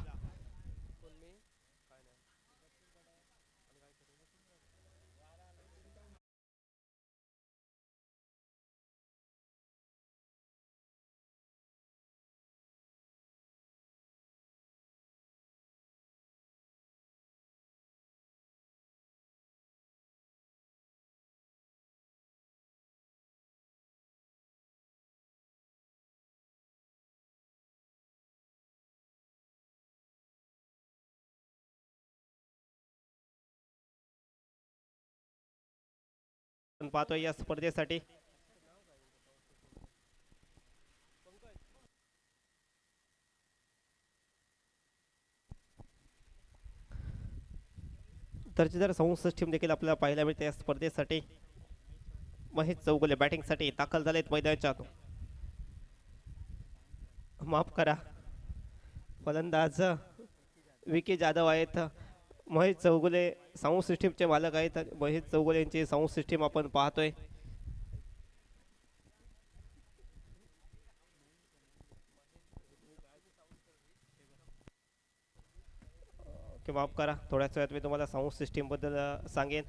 पाहतोय या स्पर्धेसाठी दर्जेदार संस्थांची टीम देखील आपल्याला पाहायला मिळते. या स्पर्धेसाठी महेश चौगुले बॅटिंगसाठी दाखल झालेत मैदानाच्या. माफ करा, फलंदाज विकी जाधव आहेत. महेश चौगुले साऊंड सिस्टीमचे मालक आहेत. महेश चौगुले यांची साऊंड सिस्टीम आपण पाहतोय. की माफ करा, थोड्याच वेळात मी तुम्हाला साऊंड सिस्टीमबद्दल सांगेन.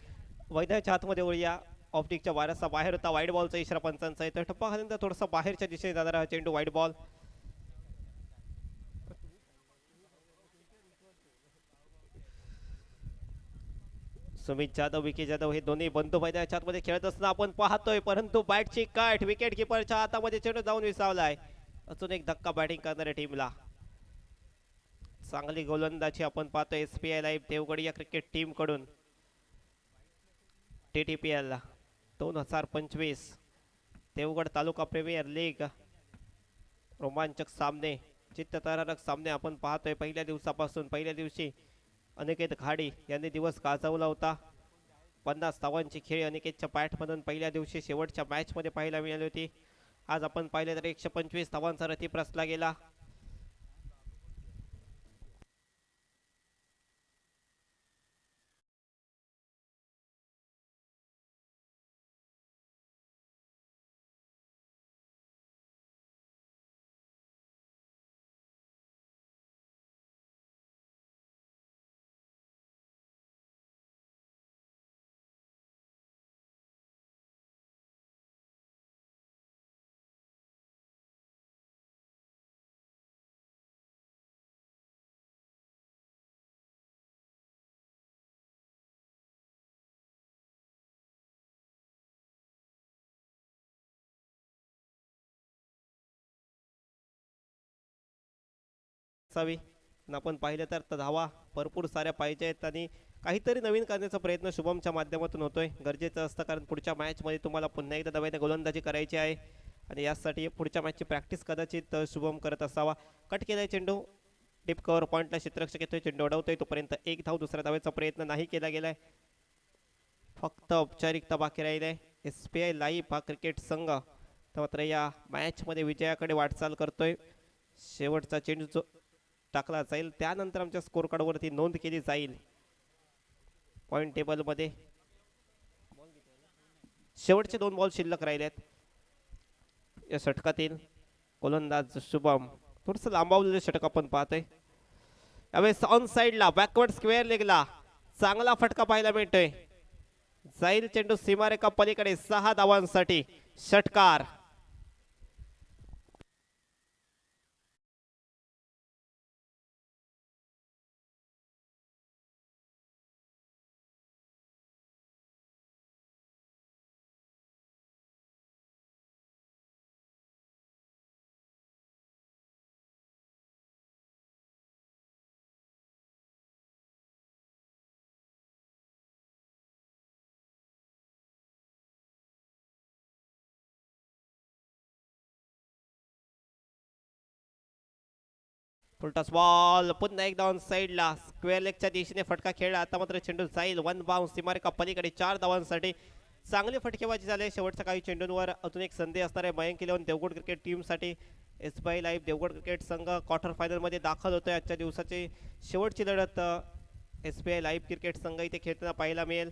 मैदानाच्या आतमध्ये वळूया. ऑप्टिकच्या वाऱ्याचा बाहेर होता. वाईट बॉलचा इशारा पंचांचा आहे. तर टप्पा खाल्यानंतर थोडासा बाहेरच्या दिशेने जाणारा हा चेंडू वाईट बॉल. सुमित जाधव, विकी जाधव हे दोन्ही बंधू मैदानाच्या आतमध्ये खेळत असताना आपण पाहतोय, परंतु बॅटची काठ विकेट किपरच्या हातामध्ये चेंडू जाऊन विसावलाय. अजून एक धक्का बॅटिंग करणाऱ्या टीमला. चांगली गोलंदाजी आपण पाहतोय SBI लाईव्ह देवगड या क्रिकेट टीम कडून. TTPL 2025 देवगड तालुका प्रीमियर लीग रोमांचक सामने, चित्तथरारक सामने आपण पाहतोय. पहिल्या दिवसापासून पहिल्या दिवशी अनिकेत घाडी यांनी दिवस गाजवला होता. 50 धावांची खेळी अनिकेतच्या बॅटमधून पहिल्या दिवशी शेवटच्या मॅचमध्ये पाहायला मिळाली होती. आज आपण पाहिले तर 125 धावांचा रतीप रचला गेला. असावी. आपण पाहिलं तर धावा भरपूर साऱ्या पाहिजेत आणि काहीतरी नवीन करण्याचा प्रयत्न शुभमच्या माध्यमातून होतोय. गरजेचं असतं, कारण पुढच्या मॅचमध्ये तुम्हाला पुन्हा एकदा नव्याने गोलंदाजी करायची आहे आणि यासाठी पुढच्या मॅचची प्रॅक्टिस कदाचित शुभम करत असावा. कट केलाय चेंडू, डिप कव्हर पॉईंटला क्षेत्ररक्षक येतोय, चेंडू अडवतोय. तोपर्यंत एक धाव दुसऱ्या धावेचा प्रयत्न नाही केला गेलाय, फक्त औपचारिकता बाकी राहिली. SBI लाईव्ह हा क्रिकेट संघ मात्र या मॅचमध्ये विजयाकडे वाटचाल करतोय. शेवटचा चेंडू जो टाकला जाईल त्यानंतर आमच्या स्कोर कार्डवरती नोंद केली जाईल. पॉइंट टेबलमध्ये शेवटचे 2 बॉल शिल्लक राहिलेत. या षटकातील गोलंदाज शुभम थोडंसं लांबावलेलं षटक आपण पाहतोय. यावेळेस ऑन साइडला बॅकवर्ड स्क्वेअर लेगला चांगला फटका पाहायला मिळतोय. जाईल चेंडू सीमारेखा पलीकडे 6 धावांसाठी. षटकार फुलटॉस बॉल पुन्हा एकदा ऑन साइडला स्क्वेअर लेगच्या दिशेने फटका खेळला. आता मात्र चेंडू जाईल 1 बाउन्स सीमारेखा पलीकडे 4 धावांसाठी. चांगली फटकेबाजी झाली. शेवटच्या काही चेंडूंवर अजून एक संधी असणार आहे मयंक 11 देवगड क्रिकेट टीमसाठी. SBI लाईव्ह देवगड क्रिकेट संघ क्वार्टर फायनलमध्ये दाखल होतोय. आजच्या दिवसाची शेवटची लढत SBI लाईव्ह क्रिकेट संघ इथे खेळताना पाहायला मिळेल.